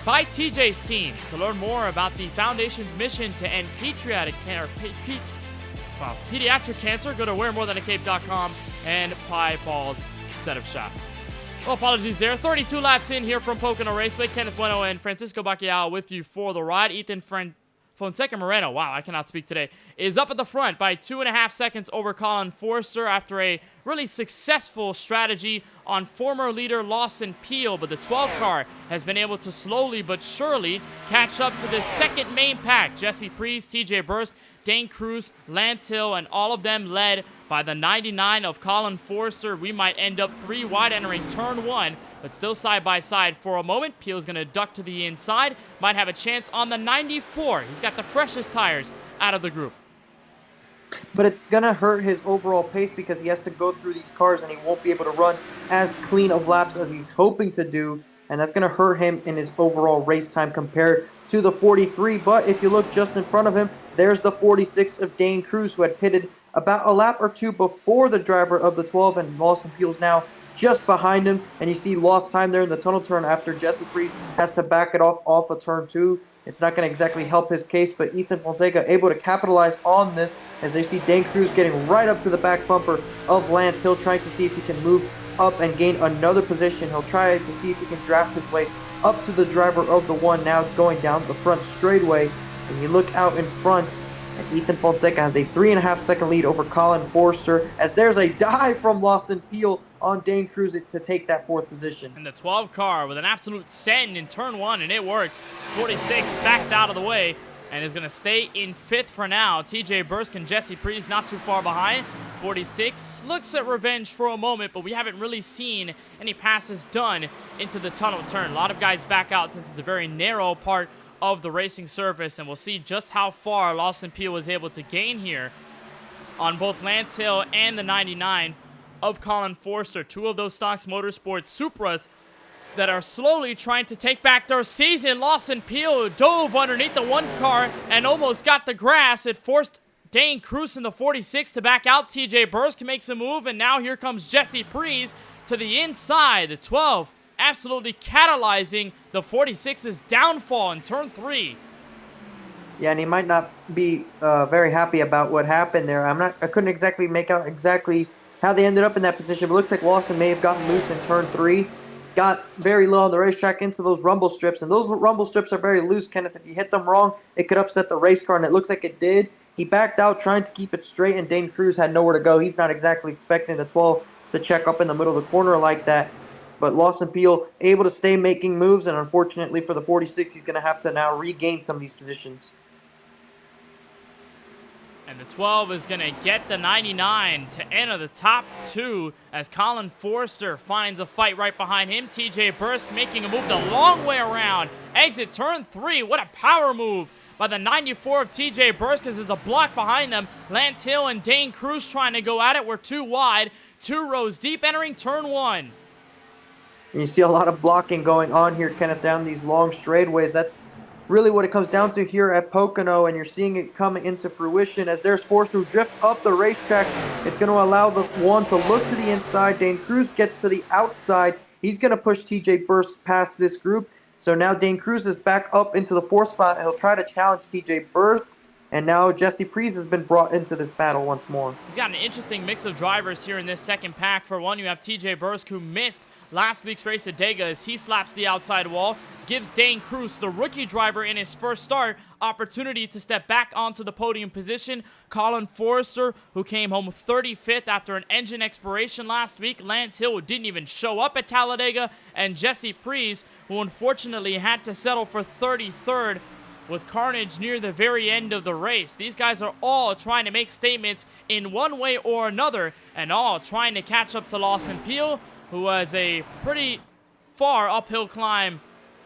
S1: By TJ's Team. To learn more about the Foundation's mission to end pediatric cancer, go to wearmorethancape.com and Pie Ball's Setup Shop. Well, apologies there. 32 laps in here from Pocono Raceway. Kenneth Bueno and Francisco Bacchiao with you for the ride. Ethan Fonseca Moreno, wow, I cannot speak today, is up at the front by 2.5 seconds over Colin Forster after a really successful strategy on former leader Lawson Peel, but the 12 car has been able to slowly but surely catch up to the second main pack. Jesse Priest, TJ Bursk, Dane Cruz, Lance Hill, and all of them led by the 99 of Colin Forster. We might end up 3 wide entering turn 1, but still side by side for a moment. Peel's going to duck to the inside. Might have a chance on the 94. He's got the freshest tires out of the group.
S3: But it's going to hurt his overall pace because he has to go through these cars and he won't be able to run as clean of laps as he's hoping to do. And that's going to hurt him in his overall race time compared to the 43. But if you look just in front of him, there's the 46 of Dane Cruz, who had pitted about a lap or two before the driver of the 12, and Lawson Peel's now just behind him. And you see lost time there in the tunnel turn after Jesse Priest has to back it off of turn 2. It's not going to exactly help his case, but Ethan Fonseca able to capitalize on this as they see Dane Cruz getting right up to the back bumper of Lance Hill, trying to see if he can move up and gain another position. He'll try to see if he can draft his way up to the driver of the 1, now going down the front straightaway. And you look out in front, and Ethan Fonseca has a 3.5 second lead over Colin Forster, as there's a dive from Lawson Peel on Dane Cruz to take that 4th position.
S1: And the 12 car with an absolute send in turn 1, and it works. 46 backs out of the way and is going to stay in 5th for now. TJ Bursk and Jesse Priest not too far behind. 46 looks at revenge for a moment, but we haven't really seen any passes done into the tunnel turn. A lot of guys back out since it's a very narrow part of the racing surface, and we'll see just how far Lawson Peel was able to gain here on both Lance Hill and the 99 of Colin Forster. 2 of those Stocks Motorsports Supras that are slowly trying to take back their season. Lawson Peel dove underneath the 1 car and almost got the grass. It forced Dane Cruz in the 46 to back out. TJ Bursk makes a move, and now here comes Jesse Priest to the inside. The 12 absolutely catalyzing the 46's downfall in turn 3.
S3: Yeah, and he might not be very happy about what happened there. I couldn't exactly make out exactly how they ended up in that position, but it looks like Lawson may have gotten loose in turn 3. Got very low on the racetrack into those rumble strips, and those rumble strips are very loose, Kenneth. If you hit them wrong, it could upset the race car, and it looks like it did. He backed out trying to keep it straight, and Dane Cruz had nowhere to go. He's not exactly expecting the 12 to check up in the middle of the corner like that. But Lawson Peel able to stay making moves, and unfortunately for the 46, he's going to have to now regain some of these positions.
S1: And the 12 is going to get the 99 to enter the top 2 as Colin Forster finds a fight right behind him. TJ Bursk making a move the long way around. Exit turn 3. What a power move by the 94 of TJ Bursk, as there's a block behind them. Lance Hill and Dane Cruz trying to go at it. We're 2 wide, 2 rows deep entering turn 1.
S3: And you see a lot of blocking going on here, Kenneth, down these long straightaways. That's really what it comes down to here at Pocono, and you're seeing it coming into fruition as there's Forster who drift up the racetrack. It's going to allow the 1 to look to the inside. Dane Cruz gets to the outside. He's going to push TJ Bursk past this group. So now Dane Cruz is back up into the 4th spot, and he'll try to challenge TJ Bursk. And now Jesse Priest has been brought into this battle once more.
S1: We've got an interesting mix of drivers here in this second pack. For one, you have TJ Bursk, who missed last week's race at Dega as he slaps the outside wall. Gives Dane Cruz, the rookie driver in his first start, opportunity to step back onto the podium position. Colin Forster, who came home 35th after an engine expiration last week. Lance Hill, who didn't even show up at Talladega. And Jesse Priest, who unfortunately had to settle for 33rd with carnage near the very end of the race. These guys are all trying to make statements in one way or another, and all trying to catch up to Lawson Peel, who has a pretty far uphill climb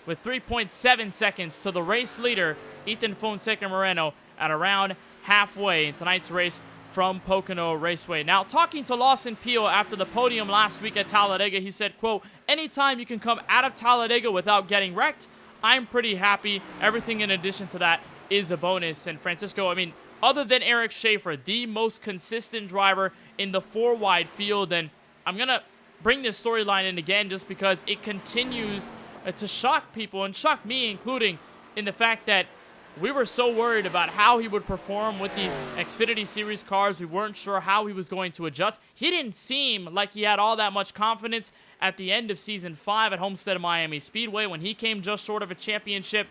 S1: with 3.7 seconds to the race leader, Ethan Fonseca Moreno, at around halfway in tonight's race from Pocono Raceway. Now, talking to Lawson Peel after the podium last week at Talladega, he said, quote, "Anytime you can come out of Talladega without getting wrecked, I'm pretty happy. Everything in addition to that is a bonus. And Francisco, I mean, other than Eric Schaefer, the most consistent driver in the 4-wide field. And I'm going to bring this storyline in again just because it continues to shock people and shock me, including in the fact that we were so worried about how he would perform with these Xfinity Series cars. We weren't sure how he was going to adjust. He didn't seem like he had all that much confidence at the end of Season 5 at Homestead of Miami Speedway when he came just short of a championship.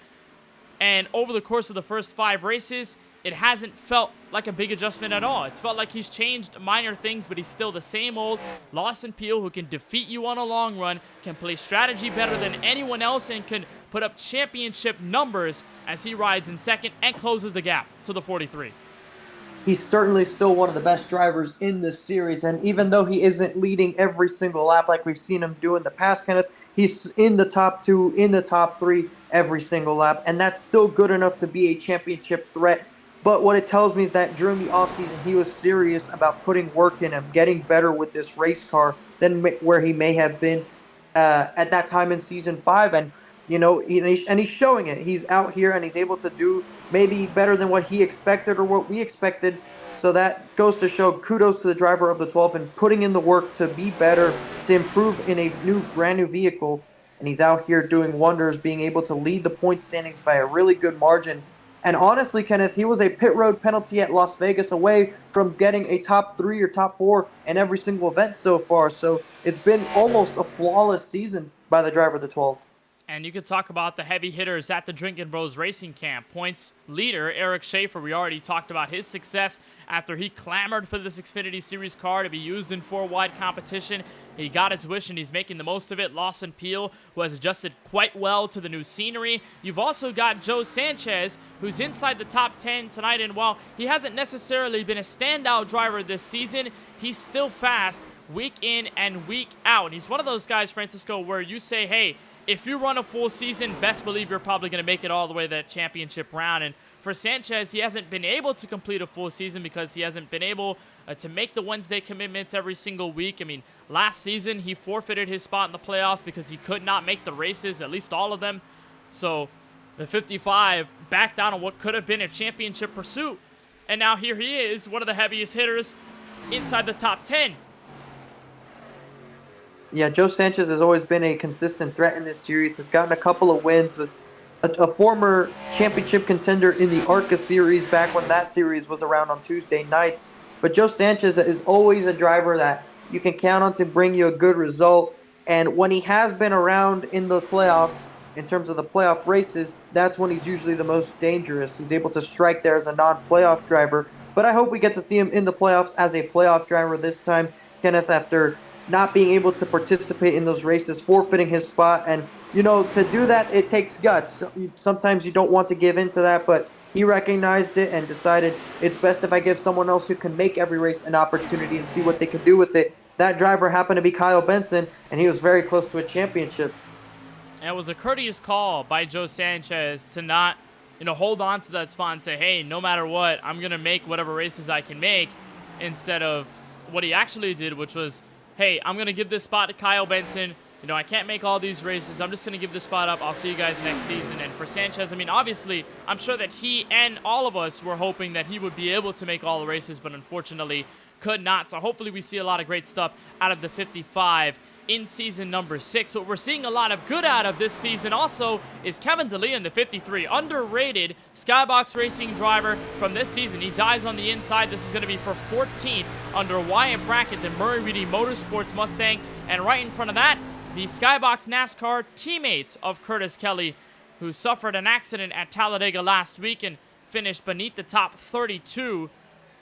S1: And over the course of the first 5 races, it hasn't felt like a big adjustment at all. It's felt like he's changed minor things, but he's still the same old Lawson Peel who can defeat you on a long run, can play strategy better than anyone else, and can put up championship numbers as he rides in second and closes the gap to the 43.
S3: He's certainly still one of the best drivers in this series, and even though he isn't leading every single lap like we've seen him do in the past, Kenneth, he's in the top 2, in the top 3 every single lap, and that's still good enough to be a championship threat. But what it tells me is that during the offseason, he was serious about putting work in and getting better with this race car than where he may have been at that time in Season 5. And, you know, and he's showing it. He's out here and he's able to do maybe better than what he expected or what we expected. So that goes to show kudos to the driver of the 12 and putting in the work to be better, to improve in a brand new vehicle. And he's out here doing wonders, being able to lead the point standings by a really good margin. And honestly, Kenneth, he was a pit road penalty at Las Vegas away from getting a top 3 or top 4 in every single event so far. So it's been almost a flawless season by the driver of the 12.
S1: And you could talk about the heavy hitters at the Drinkin' Bros Racing Camp. Points leader, Eric Schaefer, we already talked about his success after he clamored for this Xfinity Series car to be used in 4-wide competition. He got his wish and he's making the most of it. Lawson Peel, who has adjusted quite well to the new scenery. You've also got Joe Sanchez, who's inside the top 10 tonight. And while he hasn't necessarily been a standout driver this season, he's still fast week in and week out. And he's one of those guys, Francisco, where you say, hey, if you run a full season, best believe you're probably going to make it all the way to that championship round. And for Sanchez, he hasn't been able to complete a full season because he hasn't been able to make the Wednesday commitments every single week. I mean, last season, he forfeited his spot in the playoffs because he could not make the races, at least all of them. So the 55 backed down on what could have been a championship pursuit. And now here he is, one of the heaviest hitters inside the top 10.
S3: Yeah, Joe Sanchez has always been a consistent threat in this series. Has gotten a couple of wins. Was a former championship contender in the ARCA series back when that series was around on Tuesday nights. But Joe Sanchez is always a driver that you can count on to bring you a good result. And when he has been around in the playoffs, in terms of the playoff races, that's when he's usually the most dangerous. He's able to strike there as a non-playoff driver. But I hope we get to see him in the playoffs as a playoff driver this time, Kenneth, after not being able to participate in those races, forfeiting his spot. And, you know, to do that, it takes guts. Sometimes you don't want to give in to that, but he recognized it and decided it's best if I give someone else who can make every race an opportunity and see what they can do with it. That driver happened to be Kyle Benson, and he was very close to a championship.
S1: And it was a courteous call by Joe Sanchez to not, hold on to that spot and say, hey, no matter what, I'm going to make whatever races I can make, instead of what he actually did, which was, hey, I'm going to give this spot to Kyle Benson. I can't make all these races. I'm just going to give this spot up. I'll see you guys next season. And for Sanchez, obviously, I'm sure that he and all of us were hoping that he would be able to make all the races, but unfortunately could not. So hopefully we see a lot of great stuff out of the 55 in season number 6. What we're seeing a lot of good out of this season also is Kevin D'Elia in the 53. Underrated Skybox Racing driver from this season. He dives on the inside. This is going to be for 14th under Wyatt Brackett, the Murray Reedy Motorsports Mustang. And right in front of that, the Skybox NASCAR teammates of Curtis Kelly, who suffered an accident at Talladega last week and finished beneath the top 32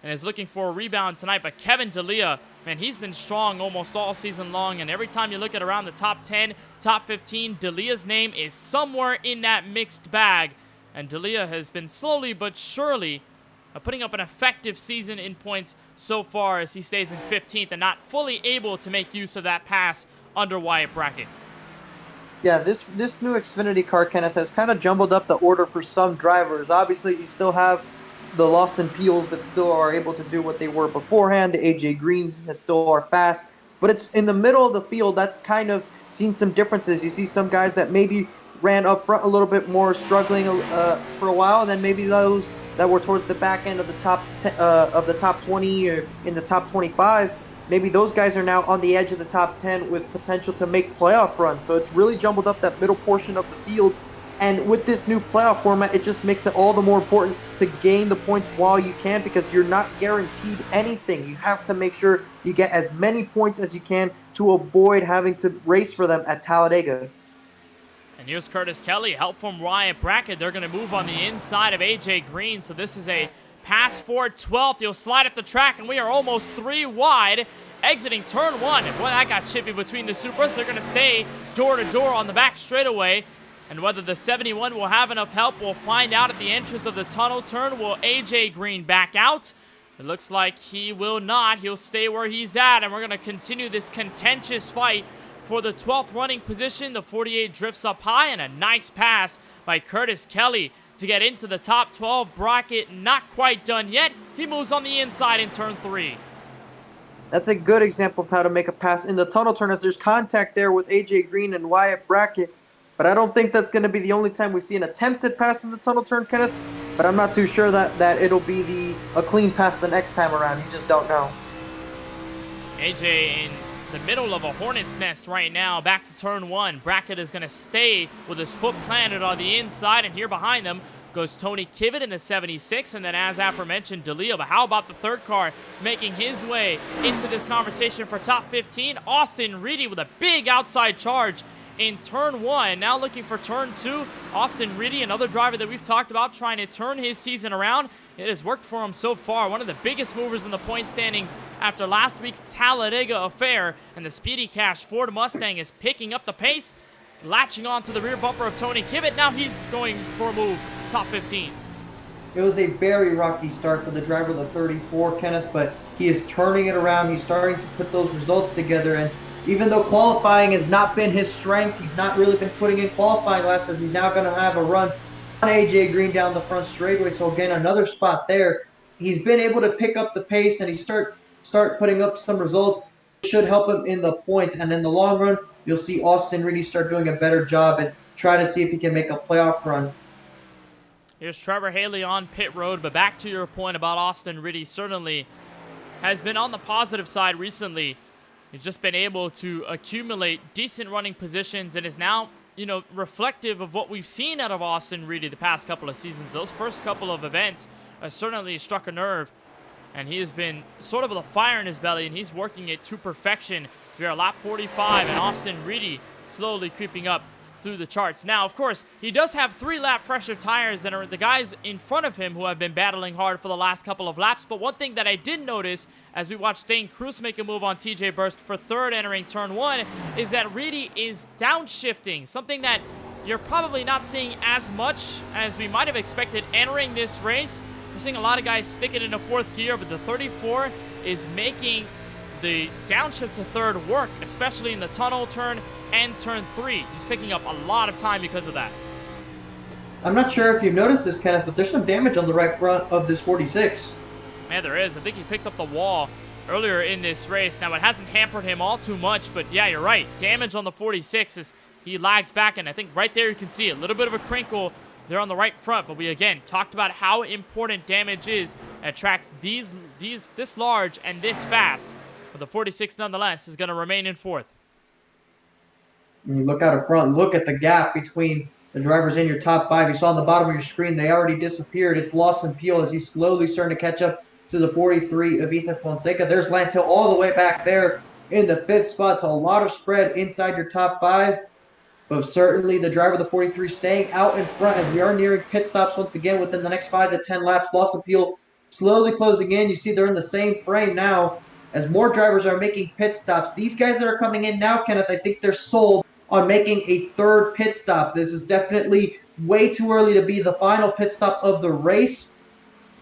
S1: and is looking for a rebound tonight. But Kevin D'Elia, man, he's been strong almost all season long, and every time you look at around the top 10, top 15, D'Elia's name is somewhere in that mixed bag. And D'Elia has been slowly but surely putting up an effective season in points so far as he stays in 15th and not fully able to make use of that pass under Wyatt Brackett.
S3: Yeah, this new Xfinity car, Kenneth, has kind of jumbled up the order for some drivers. Obviously, you still have the Lawson Peels that still are able to do what they were beforehand, the AJ Greens that still are fast. But it's in the middle of the field that's kind of seen some differences. You see some guys that maybe ran up front a little bit more, struggling for a while, and then maybe those that were towards the back end of the top 20 or in the top 25, maybe those guys are now on the edge of the top 10 with potential to make playoff runs. So it's really jumbled up that middle portion of the field. And with this new playoff format, it just makes it all the more important to gain the points while you can, because you're not guaranteed anything. You have to make sure you get as many points as you can to avoid having to race for them at Talladega.
S1: And here's Curtis Kelly, help from Wyatt Brackett. They're going to move on the inside of AJ Green. So this is a pass for 12th. He'll slide up the track, and we are almost 3 wide. Exiting turn 1. And boy, that got chippy between the Supras. They're going to stay door to door on the back straightaway. And whether the 71 will have enough help, we'll find out at the entrance of the tunnel turn. Will AJ Green back out? It looks like he will not. He'll stay where he's at, and we're going to continue this contentious fight for the 12th running position. The 48 drifts up high, and a nice pass by Curtis Kelly to get into the top 12 bracket. Not quite done yet. He moves on the inside in turn 3.
S3: That's a good example of how to make a pass in the tunnel turn, as there's contact there with AJ Green and Wyatt Brackett. But I don't think that's going to be the only time we see an attempted pass in the tunnel turn, Kenneth. But I'm not too sure that it'll be a clean pass the next time around. You just don't know.
S1: AJ in the middle of a hornet's nest right now. Back to turn 1. Brackett is going to stay with his foot planted on the inside. And here behind them goes Tony Kivitt in the 76. And then, as aforementioned, D'Elia. But how about the third car making his way into this conversation for top 15? Austin Reedy with a big outside charge in turn 1. Now looking for turn 2. Austin Reedy, another driver that we've talked about, trying to turn his season around. It has worked for him so far. One of the biggest movers in the point standings after last week's Talladega affair. And the Speedy Cash Ford Mustang is picking up the pace, latching onto the rear bumper of Tony Kivitt. Now he's going for a move, top 15.
S2: It was a very rocky start for the driver of the 34, Kenneth, but he is turning it around. He's starting to put those results together, and even though qualifying has not been his strength, he's not really been putting in qualifying laps, as he's now going to have a run on AJ Green down the front straightaway. So again, another spot there. He's been able to pick up the pace, and he start putting up some results. It should help him in the points. And in the long run, you'll see Austin Reedy start doing a better job and try to see if he can make a playoff run.
S1: Here's Trevor Haley on pit road. But back to your point about Austin Reedy, certainly has been on the positive side recently. He's just been able to accumulate decent running positions and is now, reflective of what we've seen out of Austin Reedy the past couple of seasons. Those first couple of events certainly struck a nerve, and he has been sort of with a fire in his belly, and he's working it to perfection. So we are lap 45, and Austin Reedy slowly creeping up through the charts. Now, of course, he does have 3 lap fresher tires than are the guys in front of him who have been battling hard for the last couple of laps. But one thing that I did notice as we watched Dane Cruz make a move on TJ Burst for 3rd entering turn 1 is that Reedy is downshifting, something that you're probably not seeing as much as we might have expected entering this race. We're seeing a lot of guys sticking in a 4th gear, but the 34 is making the downshift to 3rd work, especially in the tunnel turn and turn 3. He's picking up a lot of time because of that.
S2: I'm not sure if you've noticed this, Kenneth, but there's some damage on the right front of this 46.
S1: Yeah, there is. I think he picked up the wall earlier in this race. Now, it hasn't hampered him all too much, but yeah, you're right. Damage on the 46 as he lags back, and I think right there you can see a little bit of a crinkle there on the right front. But we, again, talked about how important damage is at tracks this large and this fast. But the 46, nonetheless, is going to remain in 4th.
S2: When you look out of front, look at the gap between the drivers in your top 5. You saw on the bottom of your screen, they already disappeared. It's Lawson Peel as he's slowly starting to catch up to the 43 of Ethan Fonseca. There's Lance Hill all the way back there in the 5th spot. So a lot of spread inside your top 5. But certainly the driver of the 43 staying out in front as we are nearing pit stops once again within the next 5 to 10 laps. Lawson Peel slowly closing in. You see they're in the same frame now as more drivers are making pit stops. These guys that are coming in now, Kenneth, I think they're sold on making a 3rd pit stop. This is definitely way too early to be the final pit stop of the race.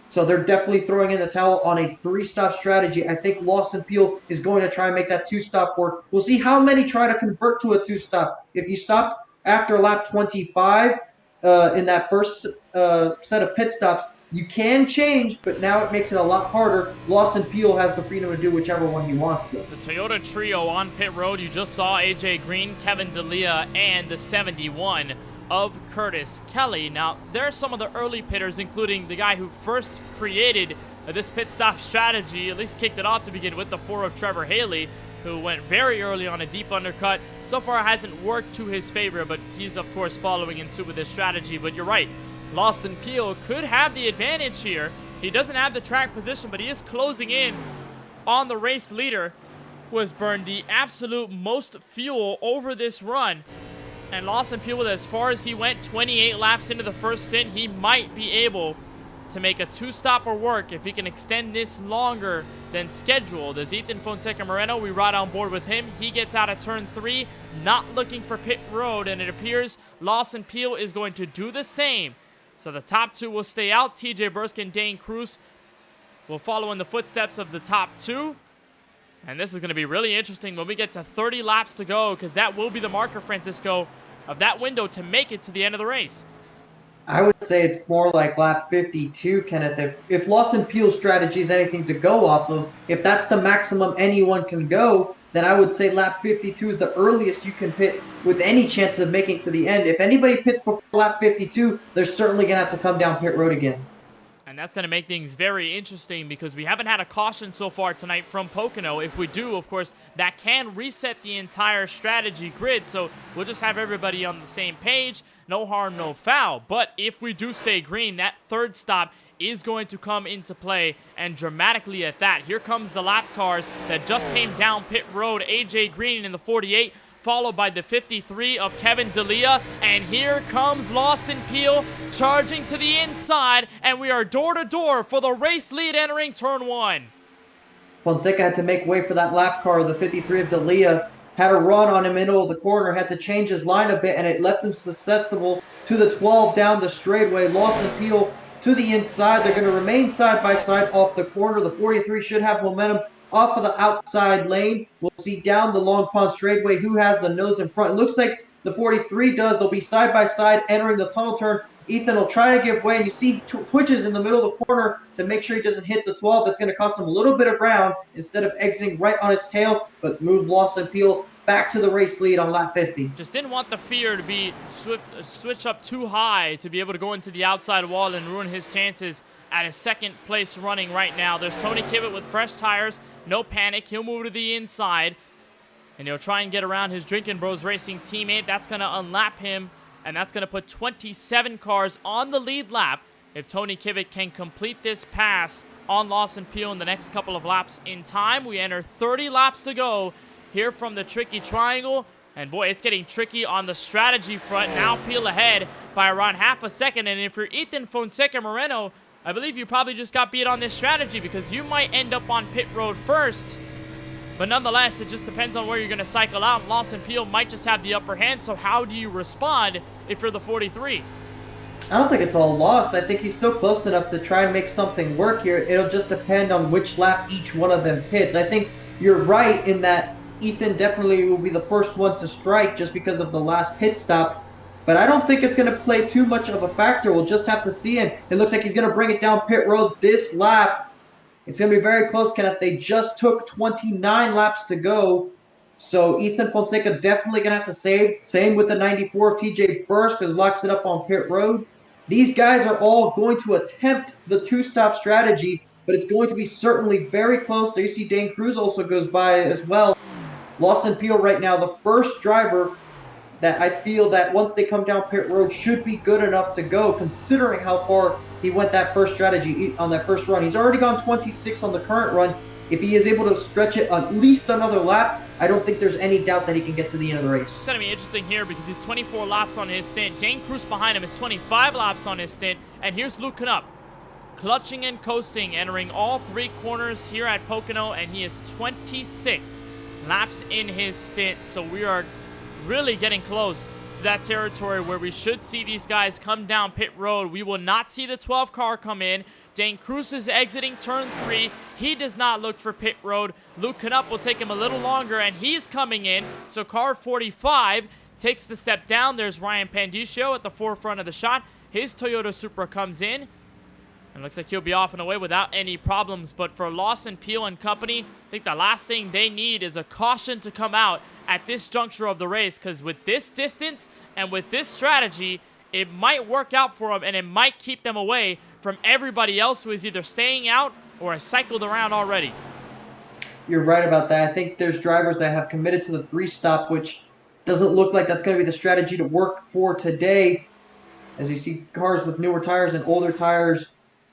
S2: So they're definitely throwing in the towel on a 3-stop strategy. I think Lawson Peel is going to try and make that 2-stop work. We'll see how many try to convert to a 2-stop. If you stopped after lap 25 in that first set of pit stops, you can change, but now it makes it a lot harder. Lawson Peel has the freedom to do whichever one he wants, though.
S1: The Toyota trio on pit road. You just saw AJ Green, Kevin D'Elia, and the 71. of Curtis Kelly. Now, there are some of the early pitters, including the guy who first created this pit stop strategy, at least kicked it off to begin with, the 4 of Trevor Haley, who went very early on a deep undercut. So far, it hasn't worked to his favor, but he's, of course, following in suit with this strategy. But you're right, Lawson Peel could have the advantage here. He doesn't have the track position, but he is closing in on the race leader, who has burned the absolute most fuel over this run. And Lawson Peel, with as far as he went, 28 laps into the first stint, he might be able to make a 2-stopper work if he can extend this longer than scheduled. As Ethan Fonseca Moreno, we ride on board with him. He gets out of turn 3, not looking for pit road, and it appears Lawson Peel is going to do the same. So the top 2 will stay out. TJ Bursk and Dane Cruz will follow in the footsteps of the top 2. And this is going to be really interesting when we get to 30 laps to go, because that will be the marker, Francisco, of that window to make it to the end of the race.
S2: I would say it's more like lap 52, Kenneth. If Lawson Peel's strategy is anything to go off of, if that's the maximum anyone can go, then I would say lap 52 is the earliest you can pit with any chance of making it to the end. If anybody pits before lap 52, they're certainly going to have to come down pit road again.
S1: And that's going to make things very interesting because we haven't had a caution so far tonight from Pocono. If we do, of course, that can reset the entire strategy grid. So we'll just have everybody on the same page. No harm, no foul. But if we do stay green, that third stop is going to come into play, and dramatically at that. Here comes the lap cars that just came down pit road. AJ Green in the 48, followed by the 53 of Kevin D'Elia. And here comes Lawson Peel charging to the inside, and we are door to door for the race lead entering turn 1.
S2: Fonseca had to make way for that lap car. The 53 of D'Elia had a run on the middle of the corner, had to change his line a bit, and it left him susceptible to the 12 down the straightaway. Lawson Peel to the inside. They're going to remain side by side off the corner. The 43 should have momentum off of the outside lane. We'll see down the Long Pond straightaway who has the nose in front. It looks like the 43 does. They'll be side by side entering the tunnel turn. Ethan will try to give way, and you see twitches in the middle of the corner to make sure he doesn't hit the 12. That's going to cost him a little bit of ground instead of exiting right on his tail, but move Lawson Peel back to the race lead on lap 50.
S1: Just didn't want the fear to be switch up too high to be able to go into the outside wall and ruin his chances at his second place running right now. There's Tony Kibbett with fresh tires. No panic. He'll move to the inside, and he'll try and get around his Drinkin' Bros Racing teammate. That's going to unlap him, and that's going to put 27 cars on the lead lap if Tony Kibbett can complete this pass on Lawson Peel in the next couple of laps in time. We enter 30 laps to go here from the tricky triangle, and boy, it's getting tricky on the strategy front. Now Peel ahead by around half a second, and if you're Ethan Fonseca Moreno, I believe you probably just got beat on this strategy because you might end up on pit road first. But nonetheless, it just depends on where you're going to cycle out. Lawson Peel might just have the upper hand, so how do you respond if you're the 43?
S2: I don't think it's all lost. I think he's still close enough to try and make something work here. It'll just depend on which lap each one of them hits. I think you're right in that Ethan definitely will be the first one to strike just because of the last pit stop. But I don't think it's going to play too much of a factor. We'll just have to see him. It looks like he's going to bring it down pit road this lap. It's going to be very close, Kenneth. They just took 29 laps to go. So Ethan Fonseca definitely going to have to save. Same with the 94 of TJ Burst because locks it up on pit road. These guys are all going to attempt the two-stop strategy, but it's going to be certainly very close. There you see Dane Cruz also goes by as well. Lawson Peel right now, the first driver that I feel that once they come down pit road should be good enough to go, considering how far he went that first strategy on that first run. He's already gone 26 on the current run. If he is able to stretch it at least another lap, I don't think there's any doubt that he can get to the end of the race.
S1: It's going to be interesting here because he's 24 laps on his stint. Dane Cruz behind him is 25 laps on his stint. And here's Luke Knupp, clutching and coasting, entering all three corners here at Pocono, and he is 26 laps in his stint. So we are really getting close to that territory where we should see these guys come down pit road. We will not see the 12 car come in. Dane Cruz is exiting turn 3. He does not look for pit road. Luke Knupp will take him a little longer, and he's coming in. So car 45 takes the step down. There's Ryan Pandicio at the forefront of the shot. His Toyota Supra comes in, and looks like he'll be off and away without any problems. But for Lawson Peel and company, I think the last thing they need is a caution to come out at this juncture of the race, because with this distance and with this strategy, it might work out for them, and it might keep them away from everybody else who is either staying out or has cycled around already.
S2: You're right about that. I think there's drivers that have committed to the 3-stop, which doesn't look like that's going to be the strategy to work for today. As you see cars with newer tires and older tires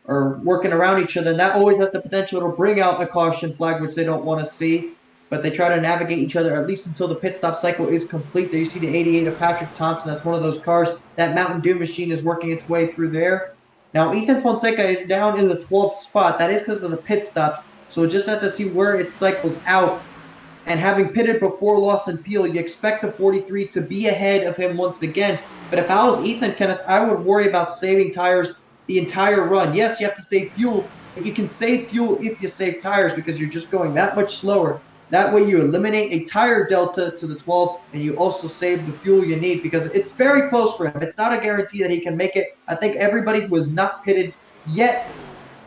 S2: are working around each other, and that always has the potential to bring out a caution flag, which they don't want to see. But they try to navigate each other at least until the pit stop cycle is complete. There you see the 88 of Patrick Thompson. That's one of those cars. That Mountain Dew machine is working its way through there. Now, Ethan Fonseca is down in the 12th spot. That is because of the pit stops. So we'll just have to see where it cycles out. And having pitted before Lawson Peel, you expect the 43 to be ahead of him once again. But if I was Ethan, Kenneth, I would worry about saving tires the entire run. Yes, you have to save fuel. But you can save fuel if you save tires because you're just going that much slower. That way you eliminate a tire delta to the 12, and you also save the fuel you need because it's very close for him. It's not a guarantee that he can make it. I think everybody who has not pitted yet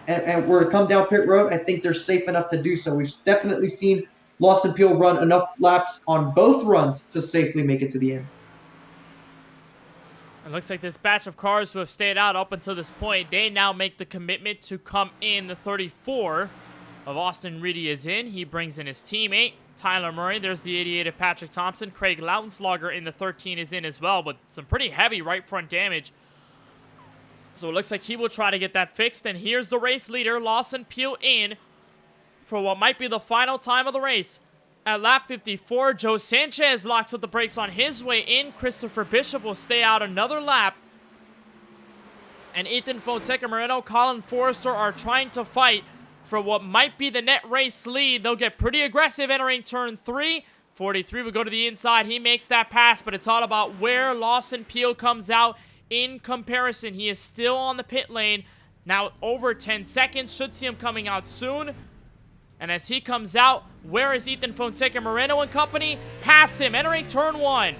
S2: and were to come down pit road, I think they're safe enough to do so. We've definitely seen Lawson Peel run enough laps on both runs to safely make it to the end.
S1: It looks like this batch of cars who have stayed out up until this point, they now make the commitment to come in. The 34 of Austin Reedy is in. He brings in his teammate, Tyler Murray. There's the 88 of Patrick Thompson. Craig Lautenslager in the 13 is in as well, but some pretty heavy right front damage. So it looks like he will try to get that fixed. And here's the race leader, Lawson Peel, in for what might be the final time of the race. At lap 54, Joe Sanchez locks up the brakes on his way in. Christopher Bishop will stay out another lap. And Ethan Fonseca Moreno, Colin Forrester are trying to fight for what might be the net race lead. They'll get pretty aggressive entering turn 3. 43 will go to the inside. He makes that pass, but it's all about where Lawson Peel comes out in comparison. He is still on the pit lane. Now over 10 seconds. Should see him coming out soon. And as he comes out, where is Ethan Fonseca Moreno and company? Past him, entering turn 1.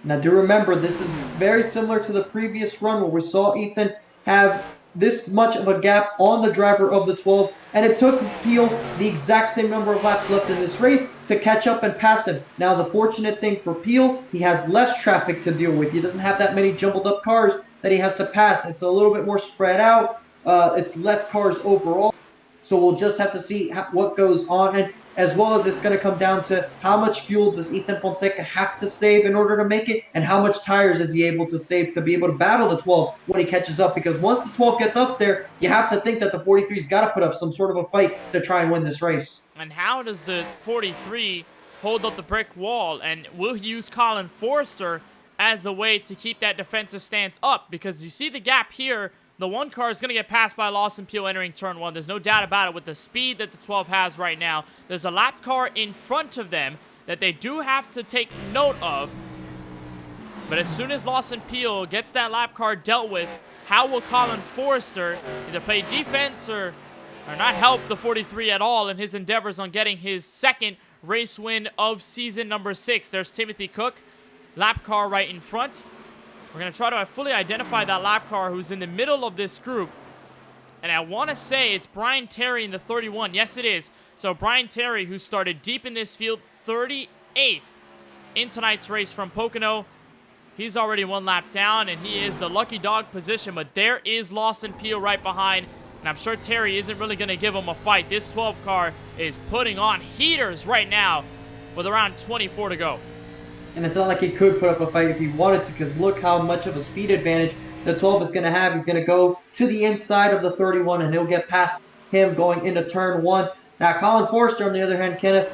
S2: Now do remember, this is very similar to the previous run where we saw Ethan have this much of a gap on the driver of the 12, and it took Peel the exact same number of laps left in this race to catch up and pass him. Now the fortunate thing for Peel, he has less traffic to deal with. He doesn't have that many jumbled up cars that he has to pass. It's a little bit more spread out. It's less cars overall. So we'll just have to see what goes on, and as well as it's going to come down to how much fuel does Ethan Fonseca have to save in order to make it, and how much tires is he able to save to be able to battle the 12 when he catches up. Because once the 12 gets up there, you have to think that the 43's got to put up some sort of a fight to try and win this race.
S1: And how does the 43 hold up the brick wall? And will he use Colin Forrester as a way to keep that defensive stance up? Because you see the gap here. The one car is going to get passed by Lawson Peel entering turn 1. There's no doubt about it with the speed that the 12 has right now. There's a lap car in front of them that they do have to take note of. But as soon as Lawson Peel gets that lap car dealt with, how will Colin Forrester either play defense or not help the 43 at all in his endeavors on getting his second race win of season number 6? There's Timothy Cook, lap car right in front. We're going to try to fully identify that lap car who's in the middle of this group. And I want to say it's Brian Terry in the 31. Yes, it is. So Brian Terry, who started deep in this field, 38th in tonight's race from Pocono. He's already 1 lap down, and he is the lucky dog position. But there is Lawson Peel right behind. And I'm sure Terry isn't really going to give him a fight. This 12 car is putting on heaters right now with around 24 to go.
S2: And it's not like he could put up a fight if he wanted to, because look how much of a speed advantage the 12 is going to have. He's going to go to the inside of the 31, and he'll get past him going into turn 1. Now, Colin Forrester, on the other hand, Kenneth,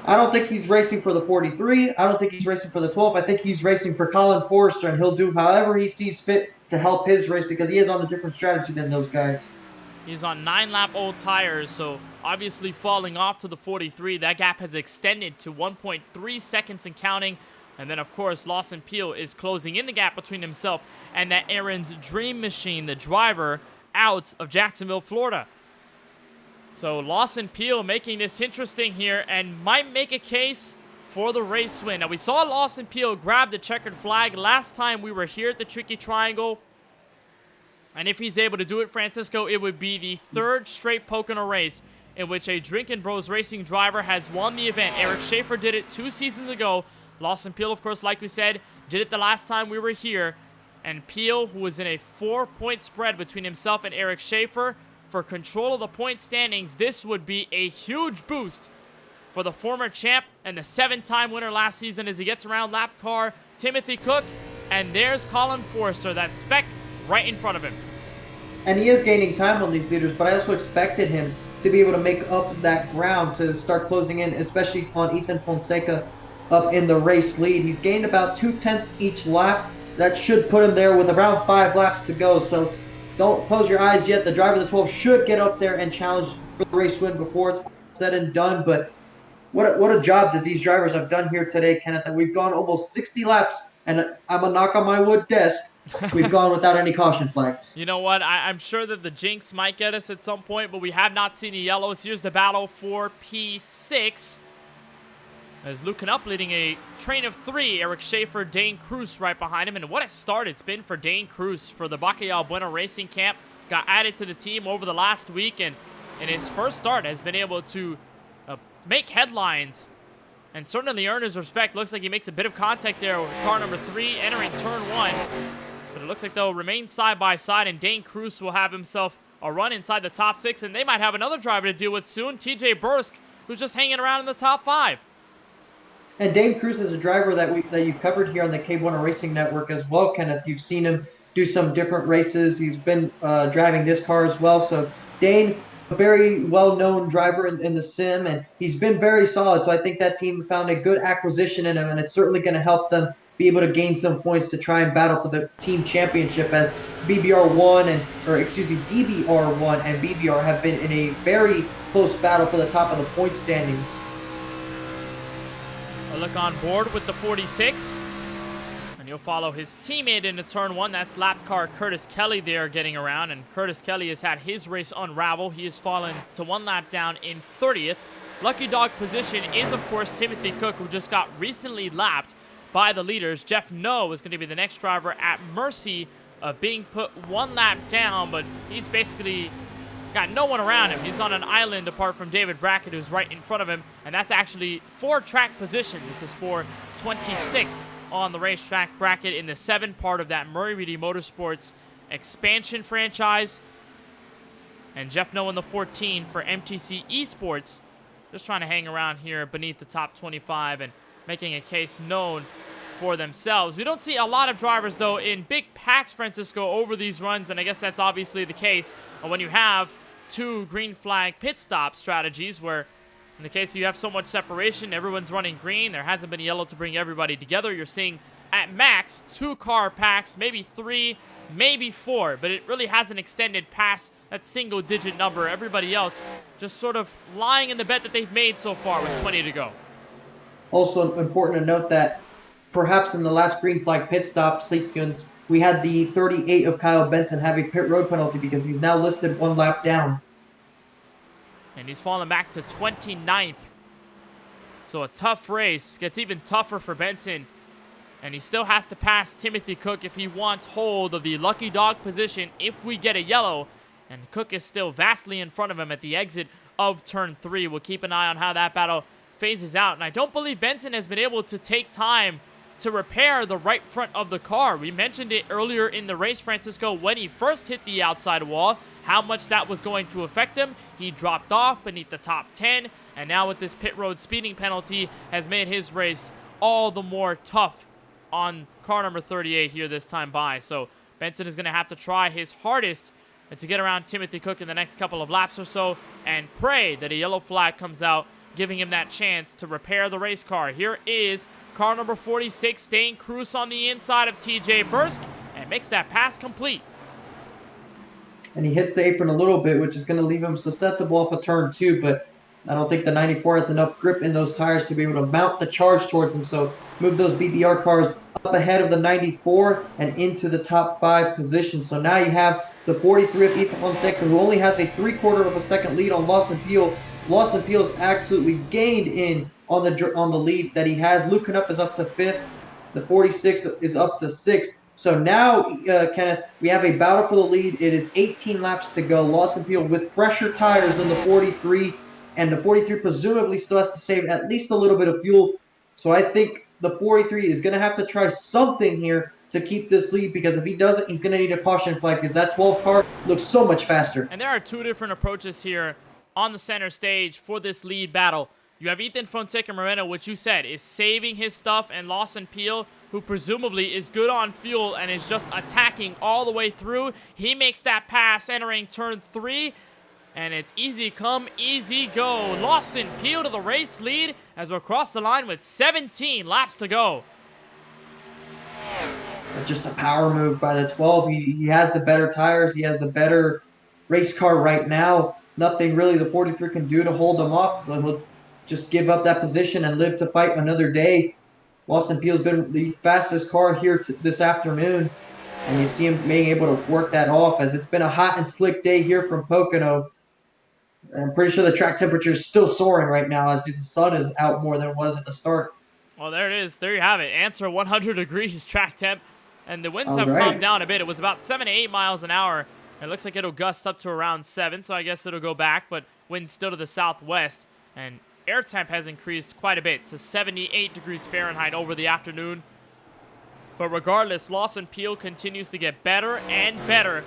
S2: I don't think he's racing for the 43. I don't think he's racing for the 12. I think he's racing for Colin Forrester, and he'll do however he sees fit to help his race because he is on a different strategy than those guys.
S1: He's on 9-lap-old tires, so obviously falling off to the 43. That gap has extended to 1.3 seconds and counting. And then, of course, Lawson Peel is closing in the gap between himself and that Aaron's Dream Machine, the driver out of Jacksonville, Florida. So Lawson Peel making this interesting here and might make a case for the race win. Now, we saw Lawson Peel grab the checkered flag last time we were here at the Tricky Triangle. And if he's able to do it, Francisco, it would be the 3rd straight Pocono race in which a Drinkin' Bros Racing driver has won the event. Eric Schaefer did it 2 seasons ago. Lawson Peel, of course, like we said, did it the last time we were here. And Peel, who was in a 4-point spread between himself and Eric Schaefer for control of the point standings, this would be a huge boost for the former champ and the 7-time winner last season as he gets around lap car Timothy Cook. And there's Colin Forrester, that spec right in front of him.
S2: And he is gaining time on these leaders, but I also expected him to be able to make up that ground to start closing in, especially on Ethan Fonseca up in the race lead. He's gained about 2/10 each lap. That should put him there with around 5 laps to go. So don't close your eyes yet. The driver of the 12 should get up there and challenge for the race win before it's said and done. But what a job that these drivers have done here today, Kenneth. And we've gone almost 60 laps, and I'm a knock on my wood desk. We've gone without any caution flags.
S1: You know what? I'm sure that the jinx might get us at some point, but we have not seen the yellows. Here's the battle for P6. As Luke Knupp leading a train of 3. Eric Schaefer, Dane Cruz right behind him. And what a start it's been for Dane Cruz for the KBueno Racing Camp. Got added to the team over the last week, and in his first start has been able to make headlines and certainly earn his respect. Looks like he makes a bit of contact there with car number 3 entering turn 1. But it looks like they'll remain side by side, and Dane Cruz will have himself a run inside the top 6, and they might have another driver to deal with soon, TJ Bursk, who's just hanging around in the top 5.
S2: And Dane Cruz is a driver that you've covered here on the KBueno Racing Network as well, Kenneth. You've seen him do some different races. He's been driving this car as well. So Dane, a very well-known driver in the sim, and he's been very solid. So I think that team found a good acquisition in him, and it's certainly going to help them be able to gain some points to try and battle for the team championship, as DBR1 and BBR have been in a very close battle for the top of the point standings.
S1: A look on board with the 46. And you'll follow his teammate into turn 1. That's lap car Curtis Kelly there getting around. And Curtis Kelly has had his race unravel. He has fallen to 1 lap down in 30th. Lucky dog position is, of course, Timothy Cook, who just got recently lapped by the leaders. Jeff No is going to be the next driver at mercy of being put 1 lap down, but he's basically got no one around him. He's on an island apart from David Brackett, who's right in front of him, and that's actually for track position. This is for 26 on the racetrack bracket in the 7 part of that Murray Reedy Motorsports expansion franchise. And Jeff No in the 14 for MTC Esports, just trying to hang around here beneath the top 25 and making a case known for themselves. We don't see a lot of drivers, though, in big packs, Francisco, over these runs, and I guess that's obviously the case when you have 2 green flag pit stop strategies, where in the case you have so much separation, everyone's running green, there hasn't been yellow to bring everybody together. You're seeing at max 2 car packs, maybe 3, maybe 4, but it really hasn't extended past that single digit number. Everybody else just sort of lying in the bet that they've made so far with 20 to go.
S2: Also important to note that perhaps in the last green flag pit stop sequence, we had the 38 of Kyle Benson have a pit road penalty because he's now listed 1 lap down.
S1: And he's fallen back to 29th. So a tough race. Gets even tougher for Benson. And he still has to pass Timothy Cook if he wants hold of the lucky dog position if we get a yellow. And Cook is still vastly in front of him at the exit of turn 3. We'll keep an eye on how that battle phases out. And I don't believe Benson has been able to take time to repair the right front of the car. We mentioned it earlier in the race, Francisco, when he first hit the outside wall, how much that was going to affect him. He dropped off beneath the top 10, and now with this pit road speeding penalty has made his race all the more tough on car number 38 here this time by. So Benson is going to have to try his hardest to get around Timothy Cook in the next couple of laps or so and pray that a yellow flag comes out, giving him that chance to repair the race car. Here is car number 46, Dane Cruz on the inside of TJ Bursk, and makes that pass complete.
S2: And he hits the apron a little bit, which is going to leave him susceptible off of turn 2, but I don't think the 94 has enough grip in those tires to be able to mount the charge towards him. So move those BBR cars up ahead of the 94 and into the top 5 position. So now you have the 43 of Ethan Fonseca, who only has a 3/4 of a second lead on Lawson Peel. Lawson Peel's actually gained in on the lead that he has. Luke Knupp is up to 5th. The 46 is up to 6th. So now, Kenneth, we have a battle for the lead. It is 18 laps to go. Lawson Peel with fresher tires than the 43 and the 43 presumably still has to save at least a little bit of fuel. So I think the 43 is going to have to try something here to keep this lead, because if he doesn't, he's going to need a caution flag, because that 12 car looks so much faster.
S1: And there are two different approaches here on the center stage for this lead battle. You have Ethan Fonseca Moreno, which you said is saving his stuff, and Lawson Peel, who presumably is good on fuel and is just attacking all the way through. He makes that pass entering turn 3, and it's easy come, easy go. Lawson Peel to the race lead as we're across the line with 17 laps to go.
S2: Just a power move by the 12. He has the better tires. He has the better race car right now. Nothing really the 43 can do to hold him off, so he'll just give up that position and live to fight another day. Lawson Peel's been the fastest car here this afternoon, and you see him being able to work that off, as it's been a hot and slick day here from Pocono. I'm pretty sure the track temperature is still soaring right now, as the sun is out more than it was at the start.
S1: Well, there it is. There you have it. Answer 100 degrees track temp, and the winds have
S2: All right.
S1: calmed down a bit. It was about 7 to 8 miles an hour. It looks like it'll gust up to around 7, so I guess it'll go back, but winds still to the southwest, and air temp has increased quite a bit to 78 degrees Fahrenheit over the afternoon. But regardless, Lawson Peel continues to get better and better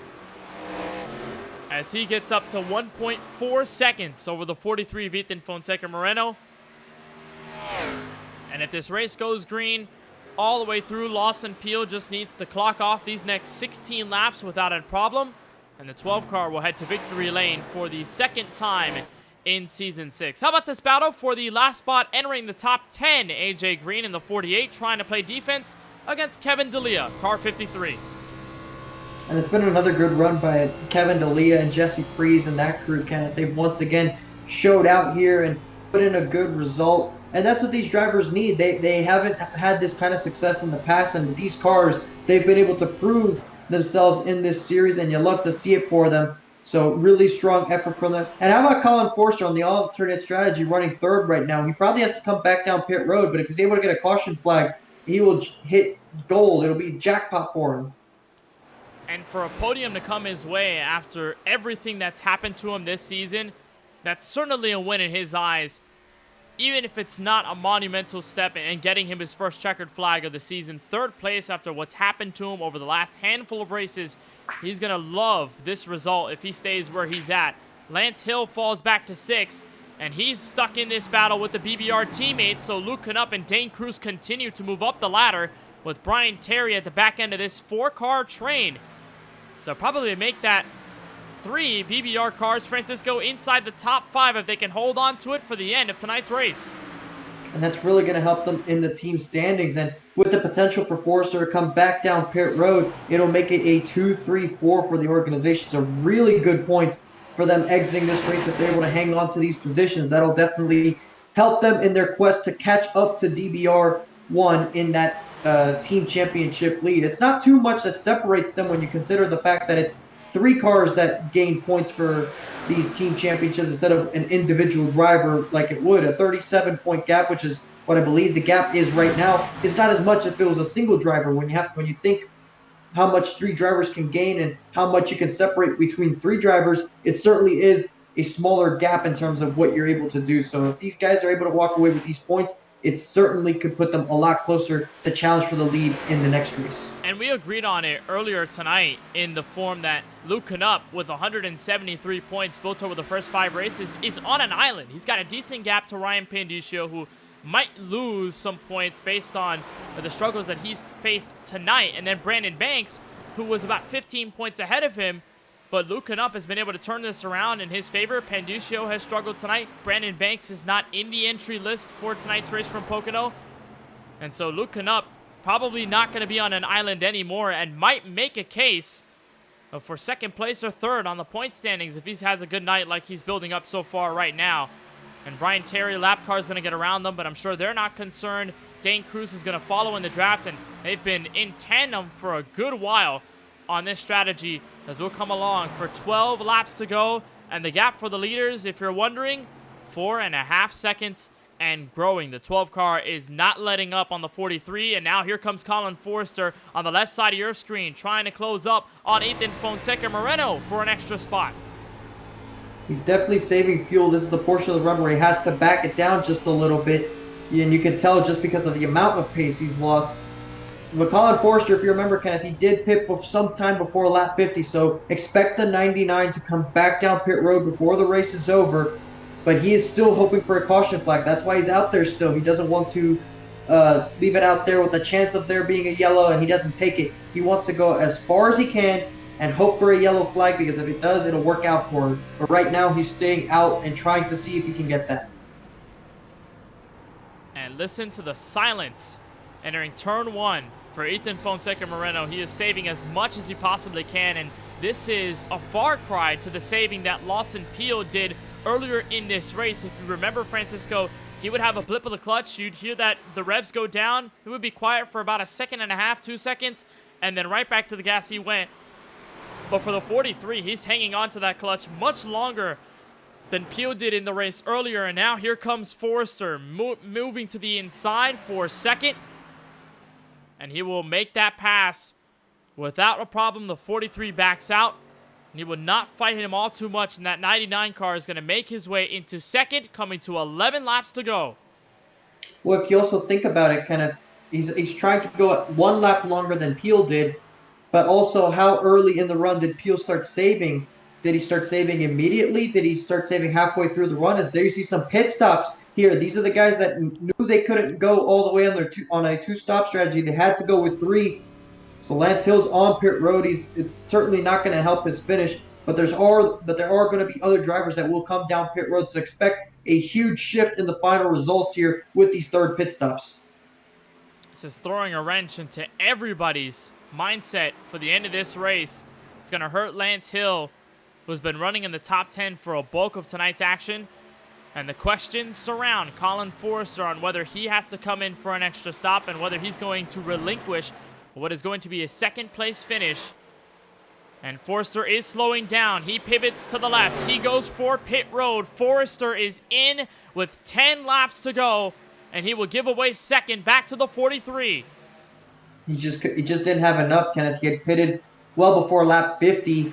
S1: as he gets up to 1.4 seconds over the 43 of Ethan Fonseca Moreno. And if this race goes green all the way through, Lawson Peel just needs to clock off these next 16 laps without a problem, and the 12 car will head to victory lane for the second time in Season 6. How about this battle for the last spot entering the top 10? AJ Green in the 48 trying to play defense against Kevin D'Elia, car 53.
S2: And it's been another good run by Kevin D'Elia and Jesse Freeze and that crew, Kenneth. They've once again showed out here and put in a good result. And that's what these drivers need. They haven't had this kind of success in the past, and with these cars, they've been able to prove themselves in this series, and you love to see it for them. So really strong effort from them. And how about Colin Forster on the alternate strategy running third right now? He probably has to come back down pit road, but if he's able to get a caution flag, he will hit gold. It'll be jackpot for him.
S1: And for a podium to come his way after everything that's happened to him this season, that's certainly a win in his eyes. Even if it's not a monumental step in getting him his first checkered flag of the season, third place after what's happened to him over the last handful of races, he's going to love this result if he stays where he's at. Lance Hill falls back to 6th, and he's stuck in this battle with the BBR teammates, so Luke Knupp and Dane Cruz continue to move up the ladder with Brian Terry at the back end of this 4-car train. So probably make that 3 BBR cars, Francisco, inside the top 5 if they can hold on to it for the end of tonight's race.
S2: And that's really going to help them in the team standings. And with the potential for Forster to come back down pit road, it'll make it a 2-3-4 for the organization. So really good points for them exiting this race if they're able to hang on to these positions. That'll definitely help them in their quest to catch up to DBR1 in that team championship lead. It's not too much that separates them when you consider the fact that it's 3 cars that gain points for these team championships instead of an individual driver like it would. A 37-point gap, which is what I believe the gap is right now, is not as much if it was a single driver. When you think how much 3 drivers can gain and how much you can separate between 3 drivers, it certainly is a smaller gap in terms of what you're able to do. So if these guys are able to walk away with these points, it certainly could put them a lot closer to challenge for the lead in the next race.
S1: And we agreed on it earlier tonight in the form that Luke Knupp, with 173 points built over the first 5 races, is on an island. He's got a decent gap to Ryan Pandicio, who might lose some points based on the struggles that he's faced tonight. And then Brandon Banks, who was about 15 points ahead of him, but Luke Knupp has been able to turn this around in his favor. Pandicio has struggled tonight. Brandon Banks is not in the entry list for tonight's race from Pocono. And so Luke Knupp probably not going to be on an island anymore and might make a case for second place or third on the point standings if he has a good night like he's building up so far right now. And Brian Terry, lap car, is going to get around them, but I'm sure they're not concerned. Dane Cruz is going to follow in the draft, and they've been in tandem for a good while on this strategy as we'll come along for 12 laps to go. And the gap for the leaders, if you're wondering, 4.5 seconds and growing. The 12 car is not letting up on the 43, and now here comes Colin Forster on the left side of your screen trying to close up on Ethan Fonseca Moreno for an extra spot.
S2: He's definitely saving fuel. This is the portion of the run where he has to back it down just a little bit. And you can tell just because of the amount of pace he's lost. But Colin Forster, if you remember, Kenneth, he did pit sometime before lap 50, so expect the 99 to come back down pit road before the race is over. But he is still hoping for a caution flag. That's why he's out there still. He doesn't want to leave it out there with a chance of there being a yellow, and he doesn't take it. He wants to go as far as he can and hope for a yellow flag, because if it does, it'll work out for him. But right now, he's staying out and trying to see if he can get that.
S1: And listen to the silence entering turn 1 for Ethan Fonseca Moreno. He is saving as much as he possibly can, and this is a far cry to the saving that Lawson Pio did earlier in this race. If you remember, Francisco, he would have a blip of the clutch. You'd hear that the revs go down. He would be quiet for about 1.5 seconds, 2 seconds, and then right back to the gas he went. But for the 43, he's hanging on to that clutch much longer than Pio did in the race earlier. And now here comes Forrester moving to the inside for second. And he will make that pass without a problem. The 43 backs out. And he will not fight him all too much. And that 99 car is going to make his way into second, coming to 11 laps to go.
S2: Well, if you also think about it, Kenneth, he's trying to go at 1 lap longer than Peel did. But also, how early in the run did Peel start saving? Did he start saving immediately? Did he start saving halfway through the run? As there you see some pit stops here. These are the guys that knew they couldn't go all the way on a 2-stop strategy. They had to go with 3. So Lance Hill's on pit road. It's certainly not going to help his finish. But there are going to be other drivers that will come down pit road. So expect a huge shift in the final results here with these third pit stops.
S1: This is throwing a wrench into everybody's mindset for the end of this race. It's going to hurt Lance Hill, who's been running in the top 10 for a bulk of tonight's action. And the questions surround Colin Forrester on whether he has to come in for an extra stop and whether he's going to relinquish what is going to be a second place finish. And Forrester is slowing down. He pivots to the left. He goes for pit road. Forrester is in with 10 laps to go, and he will give away second back to the 43.
S2: He just didn't have enough, Kenneth. He had pitted well before lap 50.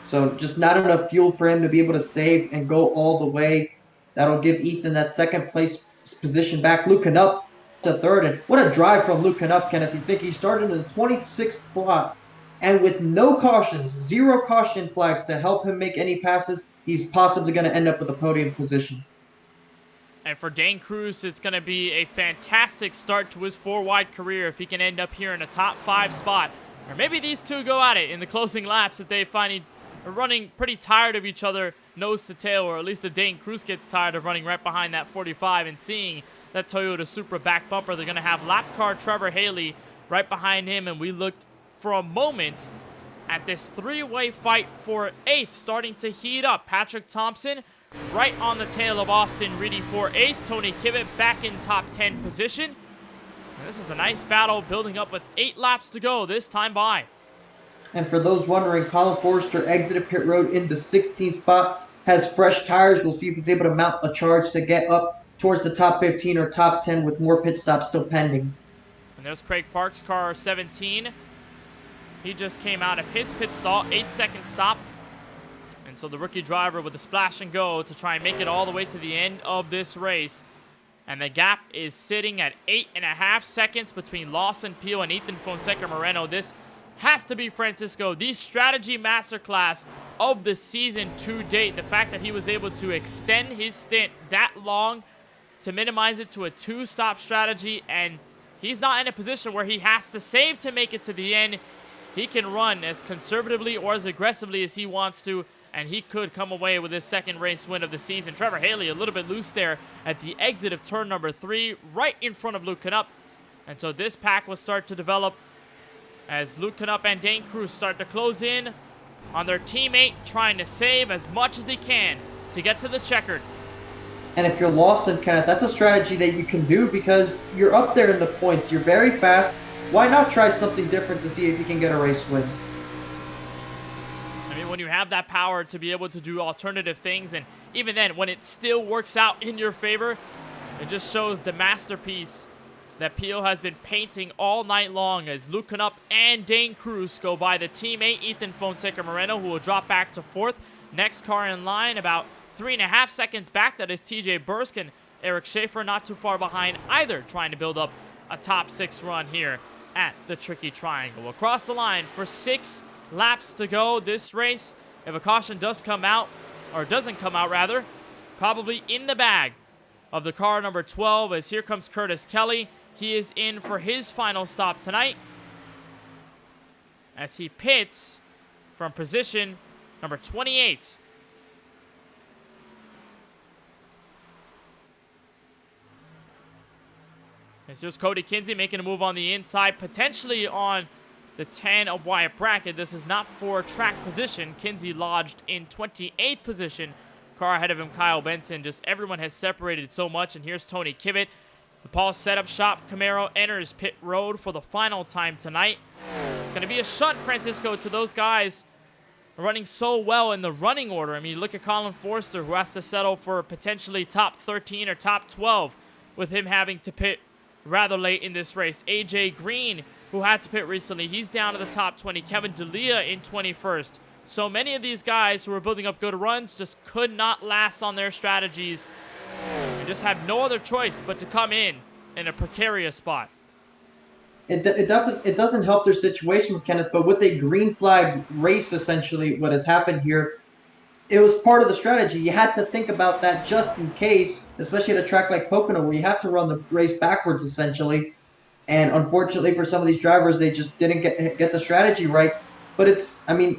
S2: So just not enough fuel for him to be able to save and go all the way. That'll give Ethan that second place position back. Luke Knupp to third. And what a drive from Luke Knupp, Kenneth. You think he started in the 26th spot. And with no cautions, 0 caution flags to help him make any passes, he's possibly going to end up with a podium position.
S1: And for Dane Cruz, it's going to be a fantastic start to his 4-wide career if he can end up here in a top 5 spot. Or maybe these two go at it in the closing laps if they find are running pretty tired of each other nose to tail, or at least if Dane Cruz gets tired of running right behind that 45 and seeing that Toyota Supra back bumper. They're going to have lap car Trevor Haley right behind him, and we looked for a moment at this 3-way fight for 8th starting to heat up. Patrick Thompson right on the tail of Austin Reedy for 8th. Tony Kibbett back in top 10 position. And this is a nice battle building up with 8 laps to go this time by.
S2: And for those wondering, Colin Forrester exited pit road in the 16th spot, has fresh tires. We'll see if he's able to mount a charge to get up towards the top 15 or top 10 with more pit stops still pending.
S1: And there's Craig Parks, car 17. He just came out of his pit stall, 8-second stop. And so the rookie driver with a splash and go to try and make it all the way to the end of this race. And the gap is sitting at 8.5 seconds between Lawson Pio and Ethan Fonseca Moreno. This has to be, Francisco, the strategy masterclass of the season to date. The fact that he was able to extend his stint that long to minimize it to a 2-stop strategy, and he's not in a position where he has to save to make it to the end. He can run as conservatively or as aggressively as he wants to, and he could come away with his second race win of the season. Trevor Haley a little bit loose there at the exit of turn number 3, right in front of Luke Knupp. And so this pack will start to develop as Luke Knupp and Dane Cruz start to close in on their teammate, trying to save as much as he can to get to the checkered.
S2: And if you're Lawson, Kenneth, that's a strategy that you can do because you're up there in the points. You're very fast. Why not try something different to see if you can get a race win?
S1: I mean, when you have that power to be able to do alternative things, and even then, when it still works out in your favor, it just shows the masterpiece that Pio has been painting all night long as Luke Knupp and Dane Cruz go by the teammate Ethan Fonseca Moreno, who will drop back to 4th. Next car in line, about 3.5 seconds back, that is TJ Bursk, and Eric Schaefer not too far behind either, trying to build up a top 6 run here at the Tricky Triangle. Across the line for 6 laps to go this race. If a caution does come out, or doesn't come out rather, probably in the bag of the car number 12, as here comes Curtis Kelly. He is in for his final stop tonight as he pits from position number 28. As here's Cody Kinsey making a move on the inside, potentially on the 10 of Wyatt Brackett. This is not for track position. Kinsey lodged in 28th position. Car ahead of him, Kyle Benson. Just everyone has separated so much. And here's Tony Kivitt. The Paul setup shop Camaro enters pit road for the final time tonight. It's going to be a shunt, Francisco, to those guys running so well in the running order. I mean, you look at Colin Forster, who has to settle for potentially top 13 or top 12 with him having to pit rather late in this race. AJ Green, who had to pit recently, he's down to the top 20. Kevin D'Elia in 21st. So many of these guys who are building up good runs just could not last on their strategies and just have no other choice but to come in a precarious spot.
S2: It doesn't help their situation, Kenneth, but with a green flag race, essentially, what has happened here, it was part of the strategy. You had to think about that just in case, especially at a track like Pocono, where you have to run the race backwards, essentially. And unfortunately for some of these drivers, they just didn't get the strategy right. But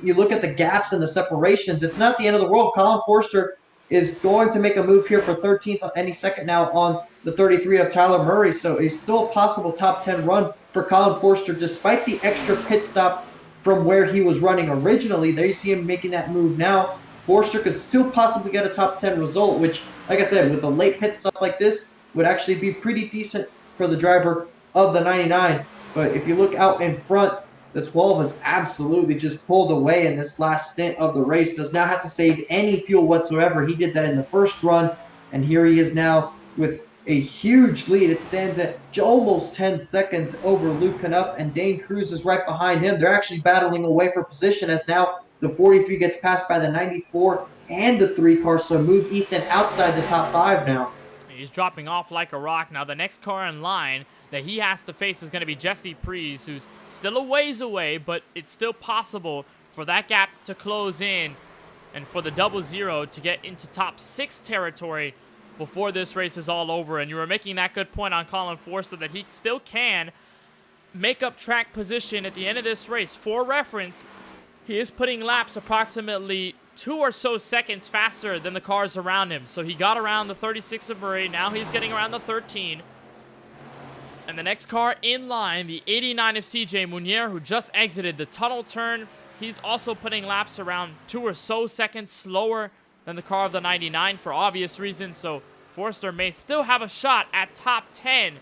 S2: you look at the gaps and the separations, it's not the end of the world. Colin Forster is going to make a move here for 13th any second now on the 33 of Tyler Murray. So a still possible top 10 run for Colin Forster, despite the extra pit stop from where he was running originally. There you see him making that move now. Forster could still possibly get a top 10 result, which, like I said, with a late pit stop like this, would actually be pretty decent for the driver of the 99. But if you look out in front, the 12 is absolutely just pulled away in this last stint of the race. Does not have to save any fuel whatsoever. He did that in the first run, and here he is now with a huge lead. It stands at almost 10 seconds over Luke Canup, and Dane Cruz is right behind him. They're actually battling away for position as now the 43 gets passed by the 94 and the 3 car, so move Ethan outside the top 5 now.
S1: He's dropping off like a rock. Now the next car in line that he has to face is going to be Jesse Prees, who's still a ways away, but it's still possible for that gap to close in and for the 00 to get into top 6 territory before this race is all over. And you were making that good point on Colin Forster that he still can make up track position at the end of this race. For reference, he is putting laps approximately 2 or so seconds faster than the cars around him. So he got around the 36 of Murray. Now he's getting around the 13. And the next car in line, the 89 of CJ Munier, who just exited the tunnel turn. He's also putting laps around 2 or so seconds slower than the car of the 99 for obvious reasons. So Forster may still have a shot at top 10,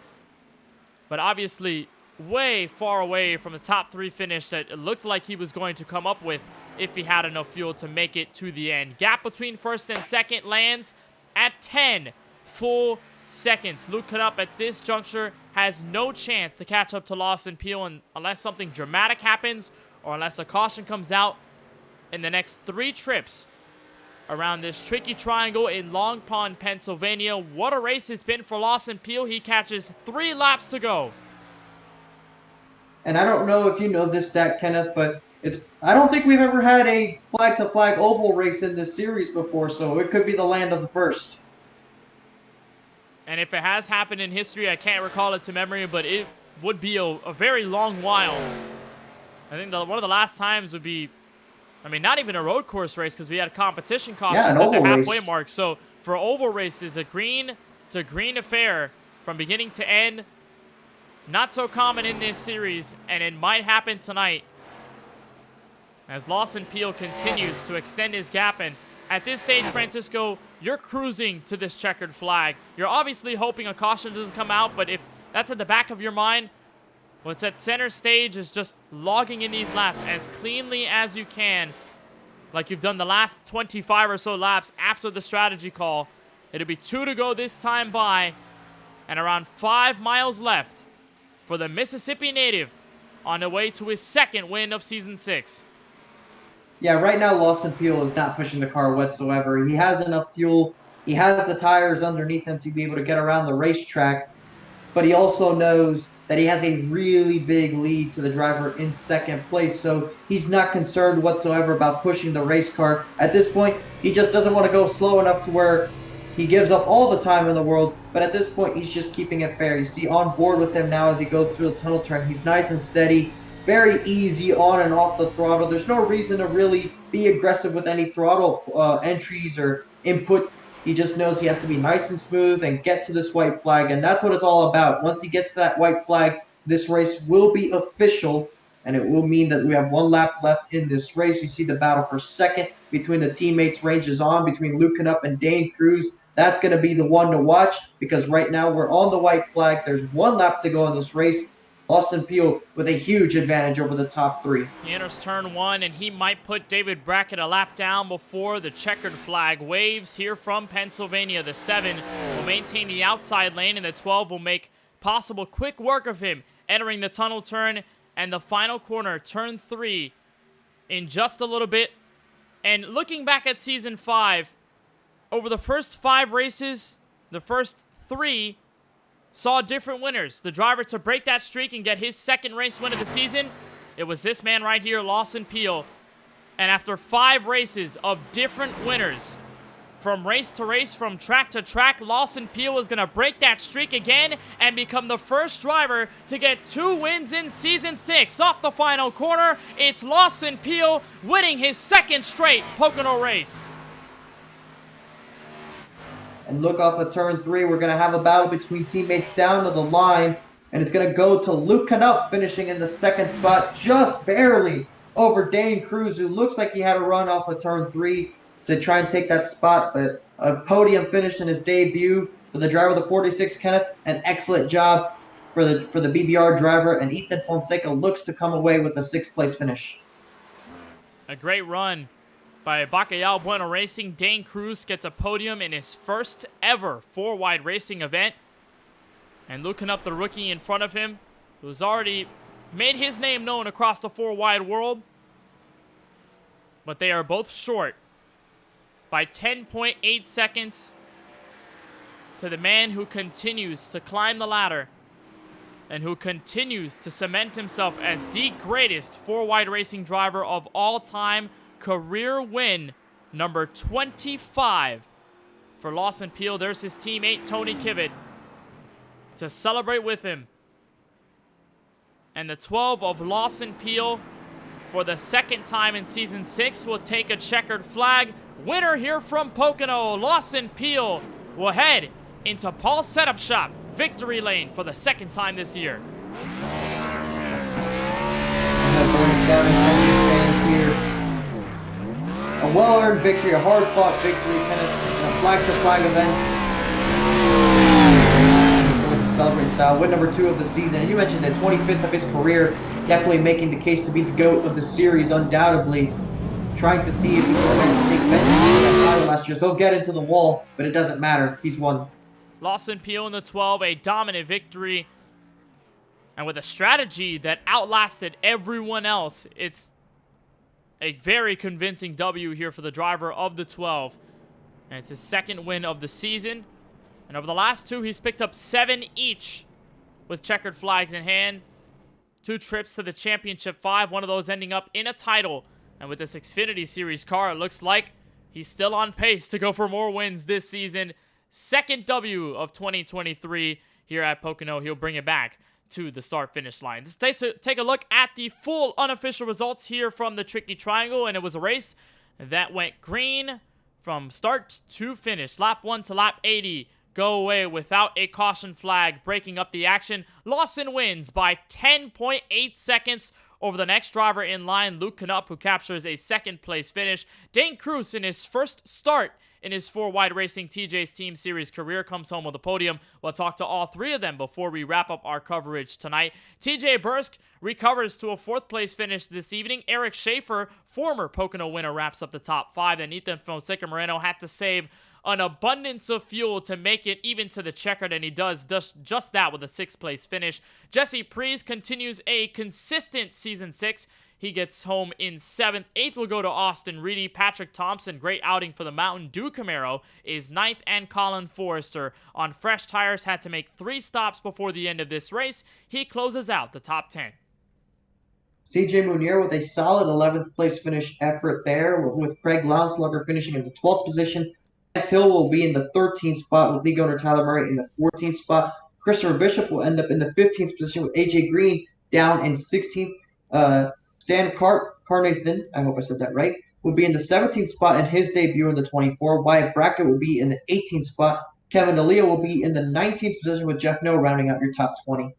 S1: but obviously way far away from the top 3 finish that it looked like he was going to come up with if he had enough fuel to make it to the end. Gap between first and second lands at 10 full seconds. Luke Canup at this juncture has no chance to catch up to Lawson Peel unless something dramatic happens or unless a caution comes out in the next 3 trips around this tricky triangle in Long Pond, Pennsylvania. What a race it's been for Lawson Peel. He catches 3 laps to go.
S2: And I don't know if you know this stat, Kenneth, but I don't think we've ever had a flag-to-flag oval race in this series before, so it could be the land of the first.
S1: And if it has happened in history, I can't recall it to memory, but it would be a very long while. I think one of the last times would be, not even a road course race because we had competition cautions at the halfway mark. So for oval races, a green to green affair from beginning to end, not so common in this series, and it might happen tonight as Lawson Peel continues to extend his gap. And at this stage, Francisco, you're cruising to this checkered flag. You're obviously hoping a caution doesn't come out, but if that's at the back of your mind, what's at center stage is just logging in these laps as cleanly as you can, like you've done the last 25 or so laps after the strategy call. It'll be 2 to go this time by, and around 5 miles left for the Mississippi native on the way to his 2nd win of Season 6.
S2: Yeah, right now Lawson Peel is not pushing the car whatsoever. He has enough fuel. He has the tires underneath him to be able to get around the racetrack, but he also knows that he has a really big lead to the driver in second place. So he's not concerned whatsoever about pushing the race car. At this point, he just doesn't want to go slow enough to where he gives up all the time in the world. But at this point, he's just keeping it fair. You see on board with him now as he goes through the tunnel turn. He's nice and steady, very easy on and off the throttle. There's no reason to really be aggressive with any throttle entries or inputs. He just knows he has to be nice and smooth and get to this white flag, and that's what it's all about. Once he gets to that white flag, this race will be official, and it will mean that we have one lap left in this race. You see the battle for second between the teammates ranges on, between Luke Canup and Dane Cruz. That's going to be the one to watch because right now we're on the white flag. There's one lap to go in this race. Austin Peel with a huge advantage over the top three.
S1: He enters turn 1, and he might put David Brackett a lap down before the checkered flag waves here from Pennsylvania. The 7 will maintain the outside lane, and the 12 will make possible quick work of him entering the tunnel turn and the final corner, turn 3, in just a little bit. And looking back at Season 5, over the first 5 races, the first 3 saw different winners. The driver to break that streak and get his second race win of the season, it was this man right here, Lawson Peel. And after 5 races of different winners, from race to race, from track to track, Lawson Peel is going to break that streak again and become the first driver to get 2 wins in Season 6. Off the final corner, it's Lawson Peel winning his second straight Pocono race.
S2: And look off of turn 3, we're going to have a battle between teammates down to the line. And it's going to go to Luke Canup finishing in the second spot, just barely over Dane Cruz, who looks like he had a run off of turn 3 to try and take that spot. But a podium finish in his debut for the driver of the 46, Kenneth. An excellent job for the BBR driver. And Ethan Fonseca looks to come away with a 6th place finish.
S1: A great run by KBueno Racing. Dane Cruz gets a podium in his first ever 4-wide racing event. And looking up the rookie in front of him, who's already made his name known across the 4-wide world. But they are both short by 10.8 seconds to the man who continues to climb the ladder and who continues to cement himself as the greatest 4-wide racing driver of all time. Career win number 25 for Lawson Peel. There's his teammate, Tony Kivitt, to celebrate with him. And the 12 of Lawson Peel, for the second time in Season 6, will take a checkered flag. Winner here from Pocono, Lawson Peel, will head into Paul's Setup Shop victory lane for the second time this year.
S2: A well-earned victory, a hard-fought victory, kind of a flag-to-flag event. He's going to celebrate style. Win number 2 of the season. And you mentioned the 25th of his career, definitely making the case to be the GOAT of the series, undoubtedly. Trying to see if he can take vengeance for that title last year. So he'll get into the wall, but it doesn't matter. He's won.
S1: Lawson Peel in the 12, a dominant victory. And with a strategy that outlasted everyone else, it's a very convincing W here for the driver of the 12. And it's his second win of the season. And over the last 2, he's picked up 7 each with checkered flags in hand. 2 trips to the championship 5, one of those ending up in a title. And with this Xfinity Series car, it looks like he's still on pace to go for more wins this season. Second W of 2023 here at Pocono. He'll bring it back to the start-finish line. Let's take a look at the full unofficial results here from the Tricky Triangle, and it was a race that went green from start to finish. Lap 1 to lap 80 go away without a caution flag breaking up the action. Lawson wins by 10.8 seconds over the next driver in line, Luke Canup, who captures a second-place finish. Dane Cruz, in his first start in his 4-wide racing TJ's Team Series career, comes home with a podium. We'll talk to all 3 of them before we wrap up our coverage tonight. TJ Bursk recovers to a 4th-place finish this evening. Eric Schaefer, former Pocono winner, wraps up the top 5. And Ethan Fonseca Moreno had to save an abundance of fuel to make it even to the checkered, and he does just that with a 6th-place finish. Jesse Prees continues a consistent Season 6. He gets home in 7th. 8th will go to Austin Reedy. Patrick Thompson, great outing for the Mountain Dew Camaro, is 9th. And Colin Forrester on fresh tires had to make 3 stops before the end of this race. He closes out the top 10.
S2: CJ Munier with a solid 11th place finish effort there, with Craig Lounslugger finishing in the 12th position. Lance Hill will be in the 13th spot, with league owner Tyler Murray in the 14th spot. Christopher Bishop will end up in the 15th position, with AJ Green down in 16th. Stan Carnathan, I hope I said that right, will be in the 17th spot in his debut in the 24. Wyatt Brackett will be in the 18th spot. Kevin D'Elia will be in the 19th position, with Jeff No rounding out your top 20.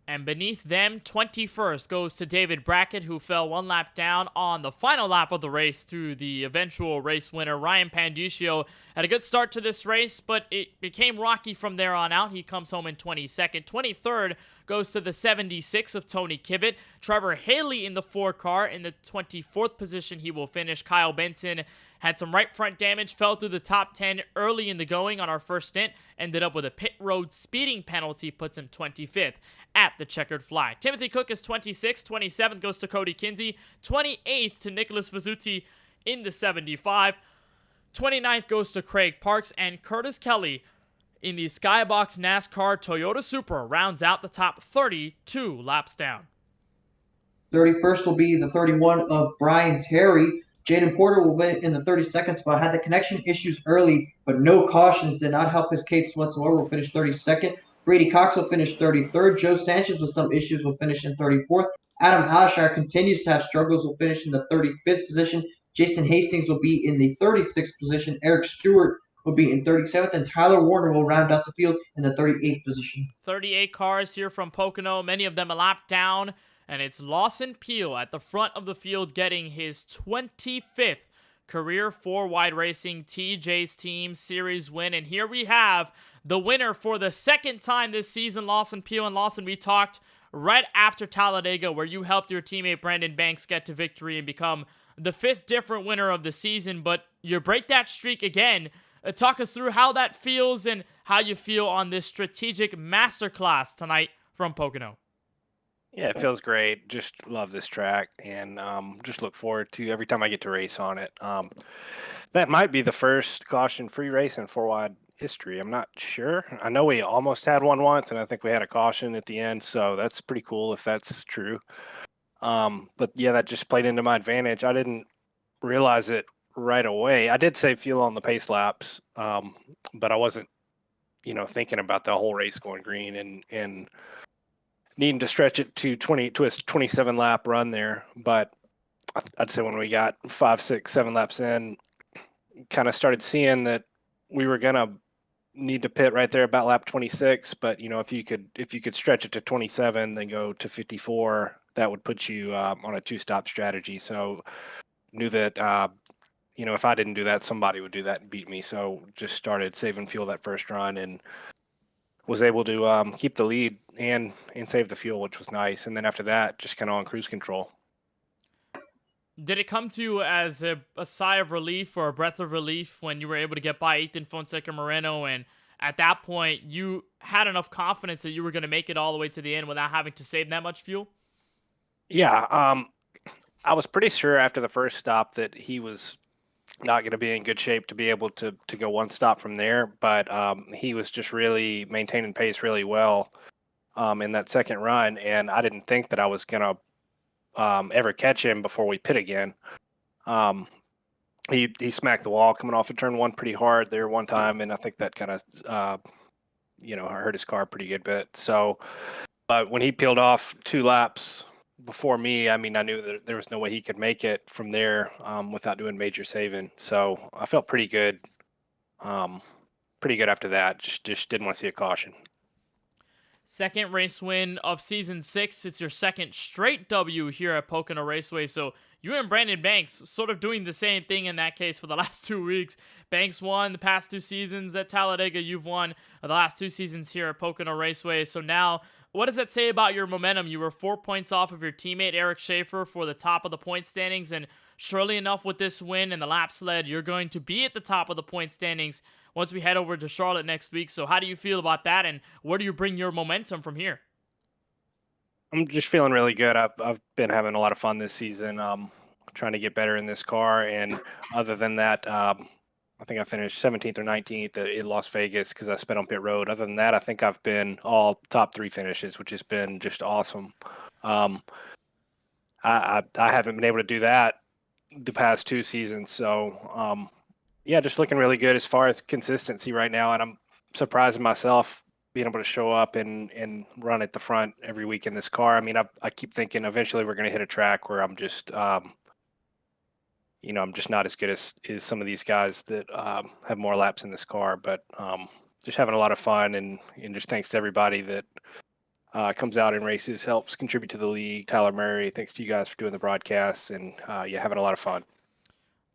S1: And beneath them, 21st goes to David Brackett, who fell 1 lap down on the final lap of the race to the eventual race winner. Ryan Panduccio had a good start to this race, but it became rocky from there on out. He comes home in 22nd. 23rd goes to the 76 of Tony Kivet. Trevor Haley in the 4 car. In the 24th position, he will finish. Kyle Benson had some right front damage, fell through the top 10 early in the going on our first stint, ended up with a pit road speeding penalty, puts him 25th at the checkered flag. Timothy Cook is 26th, 27th goes to Cody Kinsey, 28th to Nicholas Vizzuti in the 75, 29th goes to Craig Parks, and Curtis Kelly in the Skybox NASCAR Toyota Supra rounds out the top 32 laps down.
S2: 31st will be the 31 of Brian Terry. Jaden Porter will win in the 32nd spot. Had the connection issues early, but no cautions did not help his case whatsoever. Will finish 32nd. Brady Cox will finish 33rd. Joe Sanchez with some issues will finish in 34th. Adam Hashire continues to have struggles. Will finish in the 35th position. Jason Hastings will be in the 36th position. Eric Stewart will be in 37th. And Tyler Warner will round out the field in the 38th position.
S1: 38 cars here from Pocono, many of them a lap down. And it's Lawson Peel at the front of the field getting his 25th career 4-wide racing TJ's Team Series win. And here we have the winner for the second time this season, Lawson Peel. And Lawson, we talked right after Talladega where you helped your teammate Brandon Banks get to victory and become the 5th different winner of the season. But you break that streak again. Talk us through how that feels and how you feel on this strategic masterclass tonight from Pocono.
S4: Yeah, it feels great. Just love this track and just look forward to every time I get to race on it. That might be the first caution-free race in 4-wide history. I'm not sure. I know we almost had one once, and I think we had a caution at the end, so that's pretty cool if that's true. But yeah, that just played into my advantage. I didn't realize it right away. I did save fuel on the pace laps, but I wasn't, thinking about the whole race going green and needing to stretch it to a 27 lap run there. But I'd say when we got 5, 6, 7 laps in, kind of started seeing that we were gonna need to pit right there about lap 26. But if you could stretch it to 27, then go to 54, that would put you on a 2-stop strategy. So knew that if I didn't do that, somebody would do that and beat me. So just started saving fuel that first run and was able to keep the lead and save the fuel, which was nice. And then after that, just kind of on cruise control.
S1: Did it come to you as a sigh of relief or a breath of relief when you were able to get by Ethan Fonseca Moreno, and at that point you had enough confidence that you were going to make it all the way to the end without having to save that much fuel?
S4: Yeah, I was pretty sure after the first stop that he was not going to be in good shape to be able to go one stop from there, but he was just really maintaining pace really well in that second run, and I didn't think that I was going to ever catch him before we pit again. He smacked the wall coming off of turn 1 pretty hard there one time, and I think that kind of hurt his car pretty good bit. So, but when he peeled off 2 laps before me, I knew that there was no way he could make it from there without doing major saving. So I felt pretty good after that. Just didn't want to see a caution.
S1: Second race win of season 6. It's your second straight W here at Pocono Raceway. So you and Brandon Banks sort of doing the same thing in that case for the last 2 weeks. Banks won the past 2 seasons at Talladega. You've won the last 2 seasons here at Pocono Raceway. So now, what does that say about your momentum? You were 4 points off of your teammate Eric Schaefer for the top of the point standings, and surely enough with this win and the lap sled, you're going to be at the top of the point standings once we head over to Charlotte next week. So how do you feel about that, and where do you bring your momentum from here?
S4: I'm just feeling really good. I've been having a lot of fun this season. Trying to get better in this car, and other than that, I think I finished 17th or 19th in Las Vegas because I spent on pit road. Other than that, I think I've been all top 3 finishes, which has been just awesome. Um, I haven't been able to do that the past 2 seasons, so yeah, just looking really good as far as consistency right now, and I'm surprising myself being able to show up and run at the front every week in this car. I mean, I keep thinking eventually we're going to hit a track where I'm just I'm just not as good as some of these guys that have more laps in this car, but just having a lot of fun, and just thanks to everybody that comes out and races, helps contribute to the league. Tyler Murray, thanks to you guys for doing the broadcasts, and yeah, having a lot of fun.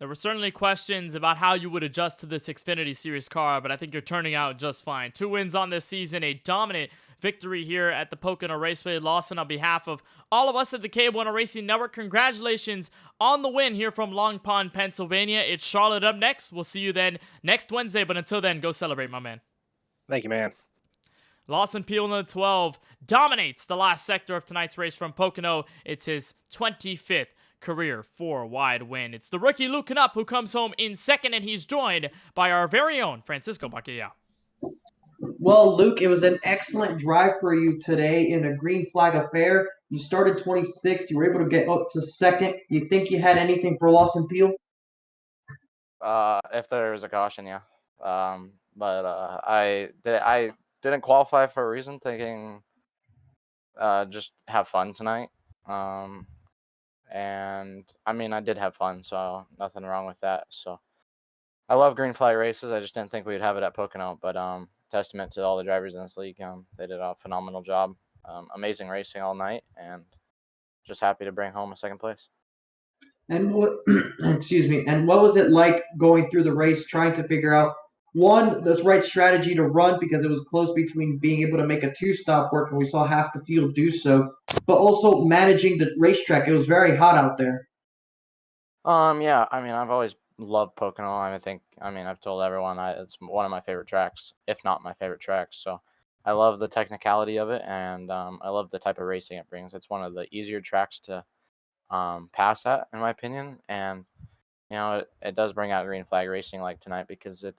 S1: There were certainly questions about how you would adjust to this Xfinity Series car, but I think you're turning out just fine. 2 wins on this season, a dominant victory here at the Pocono Raceway. Lawson, on behalf of all of us at the KBueno Racing Network, congratulations on the win here from Long Pond, Pennsylvania. It's Charlotte up next. We'll see you then next Wednesday, but until then, go celebrate, my man.
S4: Thank you, man.
S1: Lawson Peel in the 12 dominates the last sector of tonight's race from Pocono. It's his 25th career 4-wide win. It's the rookie Luke Knupp who comes home in second, and he's joined by our very own Francisco Bacchia.
S2: Well, Luke, it was an excellent drive for you today in a green flag affair. You started 26th. You were able to get up to second. You think you had anything for Lawson Peel?
S5: If there was a caution, yeah. But I didn't qualify for a reason, thinking just have fun tonight. And I mean, I did have fun, so nothing wrong with that. So I love green flag races. I just didn't think we'd have it at Pocono. But testament to all the drivers in this league. They did a phenomenal job. Amazing racing all night, and just happy to bring home a second place.
S2: And what, excuse me, and what was it like going through the race, trying to figure out one, the right strategy to run because it was close between being able to make a two-stop work, and we saw half the field do so, but also managing the racetrack. It was very hot out there.
S5: Yeah, I mean, I've always loved Pocono. I've told everyone it's one of my favorite tracks, if not my favorite track. So I love the technicality of it, and I love the type of racing it brings. It's one of the easier tracks to pass at, in my opinion. And it does bring out green flag racing like tonight because it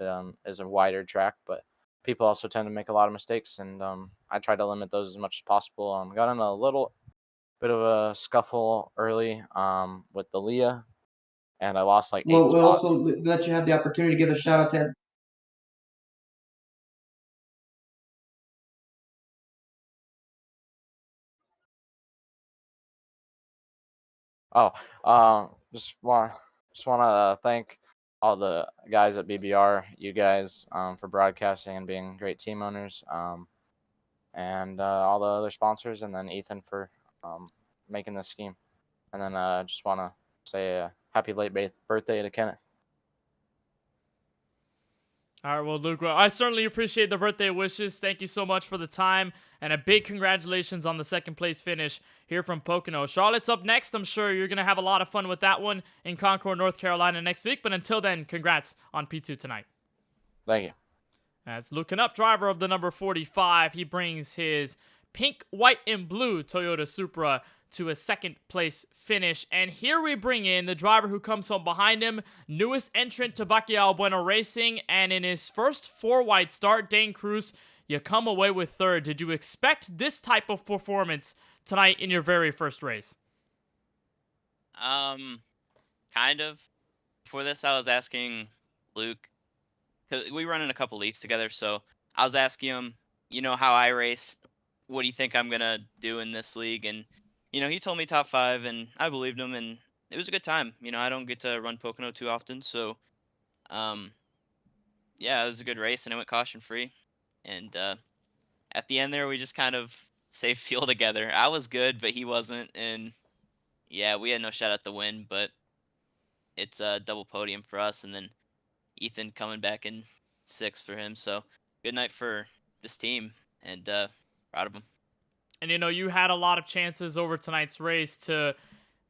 S5: is a wider track, but people also tend to make a lot of mistakes, and I try to limit those as much as possible. Got in a little bit of a scuffle early with the Leah, and I lost like 8
S2: Well, we'll
S5: spots.
S2: also let you have the opportunity to give a shout out to.
S5: Oh, just want to thank all the guys at BBR, you guys, for broadcasting and being great team owners, and all the other sponsors, and then Ethan for making this scheme. And then just want to say a happy late birthday to Kenneth.
S1: All right, well, Luke, I certainly appreciate the birthday wishes. Thank you so much for the time, and a big congratulations on the second place finish here from Pocono. Charlotte's up next. I'm sure you're going to have a lot of fun with that one in Concord, North Carolina next week, but until then, congrats on P2 tonight.
S5: Thank you.
S1: That's Luke Knupp, driver of the number 45. He brings his pink, white, and blue Toyota Supra to a second place finish. And here we bring in the driver who comes home behind him, newest entrant to KBueno Racing, and in his first 4-wide start, Dane Cruz, you come away with third. Did you expect this type of performance tonight in your very first race?
S6: Kind of. Before this, I was asking Luke, because we run in a couple leagues together, so I was asking him, how I race, what do you think I'm going to do in this league? And he told me top 5, and I believed him, and it was a good time. I don't get to run Pocono too often, so, yeah, it was a good race, and I went caution-free. And at the end there, we just kind of saved fuel together. I was good, but he wasn't, and, yeah, we had no shot at the win, but it's a double podium for us, and then Ethan coming back in 6th for him, so good night for this team, and proud of him.
S1: And, you had a lot of chances over tonight's race to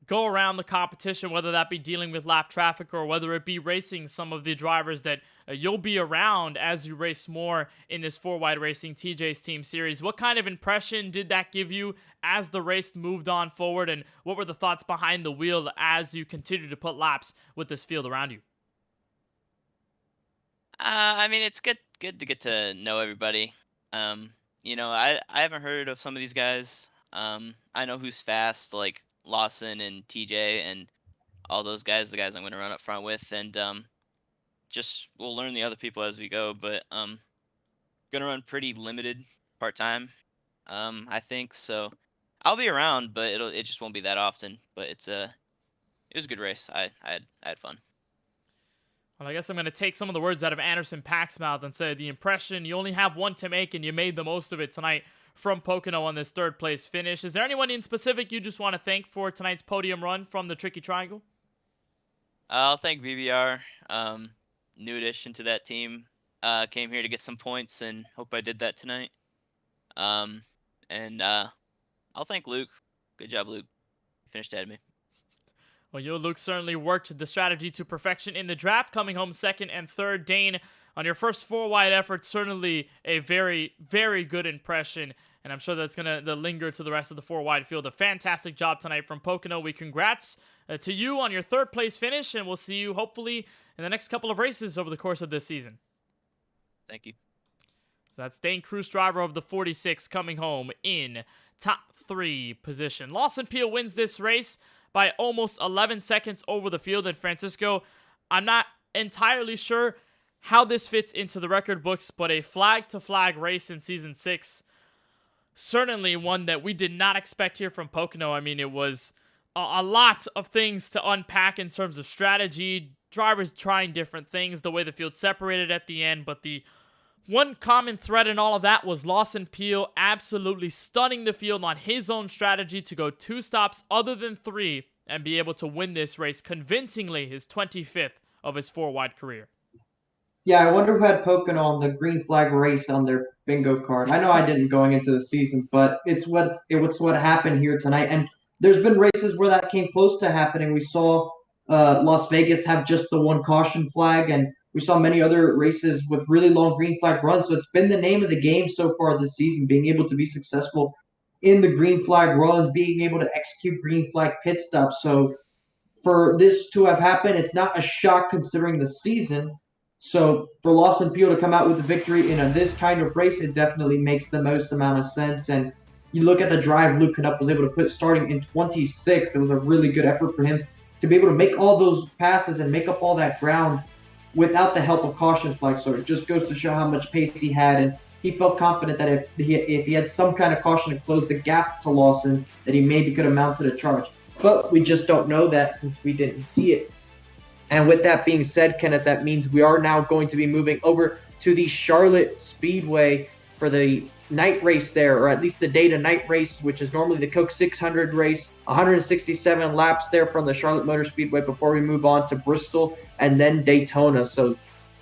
S1: go around the competition, whether that be dealing with lap traffic or whether it be racing some of the drivers that you'll be around as you race more in this 4Wide Racing TJ's Team Series. What kind of impression did that give you as the race moved on forward, and what were the thoughts behind the wheel as you continue to put laps with this field around you?
S6: I mean, it's good to get to know everybody. I haven't heard of some of these guys. I know who's fast, like Lawson and TJ and all those guys, the guys I'm going to run up front with, and just we'll learn the other people as we go. But gonna run pretty limited part time, I think. So I'll be around, but it just won't be that often. But it was a good race. I had fun.
S1: Well, I guess I'm going to take some of the words out of Anderson Paak's mouth and say the impression, you only have one to make and you made the most of it tonight from Pocono on this third place finish. Is there anyone in specific you just want to thank for tonight's podium run from the Tricky Triangle?
S6: I'll thank BBR, new addition to that team. Came here to get some points and hope I did that tonight. And I'll thank Luke. Good job, Luke. Finished ahead of me.
S1: Well, you, Luke, certainly worked the strategy to perfection in the draft, coming home second and third. Dane, on your first 4-wide effort, certainly a very, very good impression, and I'm sure that's going to linger to the rest of the 4-wide field. A fantastic job tonight from Pocono. We congrats to you on your third place finish, and we'll see you hopefully in the next couple of races over the course of this season.
S6: Thank you.
S1: That's Dane Cruz, driver of the 46, coming home in top 3 position. Lawson Peel wins this race by almost 11 seconds over the field. And Francisco, I'm not entirely sure how this fits into the record books, but a flag-to-flag race in Season 6, certainly one that we did not expect here from Pocono. I mean, it was a lot of things to unpack in terms of strategy, drivers trying different things, the way the field separated at the end, but the one common thread in all of that was Lawson Peel absolutely stunning the field on his own strategy to go 2 stops other than 3 and be able to win this race convincingly, his 25th of his 4-wide career.
S2: Yeah, I wonder who had Pocono on the green flag race on their bingo card. I know I didn't going into the season, but it's what happened here tonight. And there's been races where that came close to happening. We saw Las Vegas have just the 1 caution flag, and we saw many other races with really long green flag runs. So it's been the name of the game so far this season, being able to be successful in the green flag runs, being able to execute green flag pit stops. So for this to have happened, it's not a shock considering the season. So for Lawson Peel to come out with a victory in this kind of race, it definitely makes the most amount of sense. And you look at the drive Luke Canup was able to put starting in 26th. It was a really good effort for him to be able to make all those passes and make up all that ground without the help of caution flag. So it just goes to show how much pace he had, and he felt confident that if he had some kind of caution to close the gap to Lawson, that he maybe could have mounted a charge. But we just don't know that since we didn't see it. And with that being said, Kenneth, that means we are now going to be moving over to the Charlotte Speedway for the night race there, or at least the day to night race, which is normally the Coke 600 race. 167 laps there from the Charlotte Motor Speedway before we move on to Bristol and then Daytona. So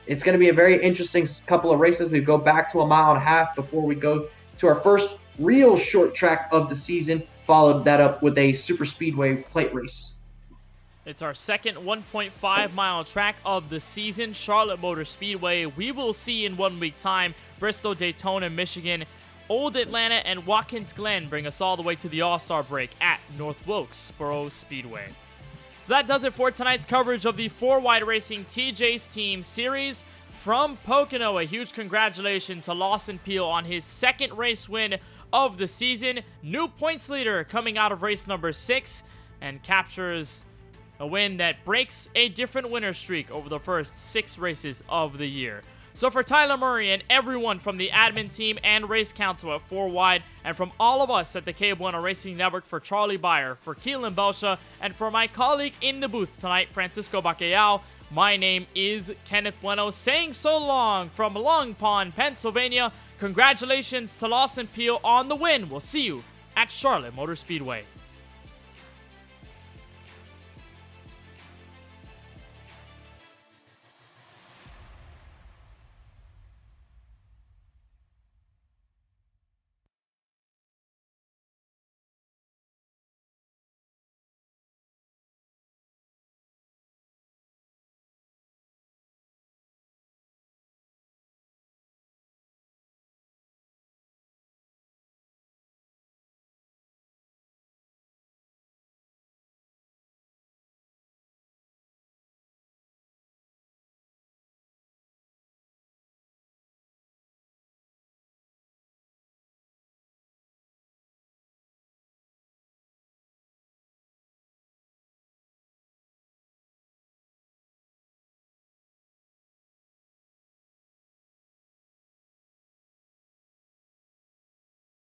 S2: it's going to be a very interesting couple of races. We go back to a 1.5 miles before we go to our first real short track of the season, followed that up with a super speedway plate race.
S1: It's our second 1.5-mile track of the season, Charlotte Motor Speedway. We will see in 1 week time Bristol, Daytona, Michigan, Old Atlanta, and Watkins Glen bring us all the way to the All-Star break at North Wilkesboro Speedway. So that does it for tonight's coverage of the 4-Wide Racing TJ's Team Series. From Pocono, a huge congratulations to Lawson Peel on his second race win of the season. New points leader coming out of race number 6 and captures a win that breaks a different winner streak over the first 6 races of the year. So for Tyler Murray and everyone from the admin team and race council at 4Wide, and from all of us at the KBueno Racing Network, for Charlie Beyer, for Keelan Belsha, and for my colleague in the booth tonight, Francisco Bacallao, my name is Kenneth Bueno, saying so long from Long Pond, Pennsylvania. Congratulations to Lawson Peel on the win. We'll see you at Charlotte Motor Speedway.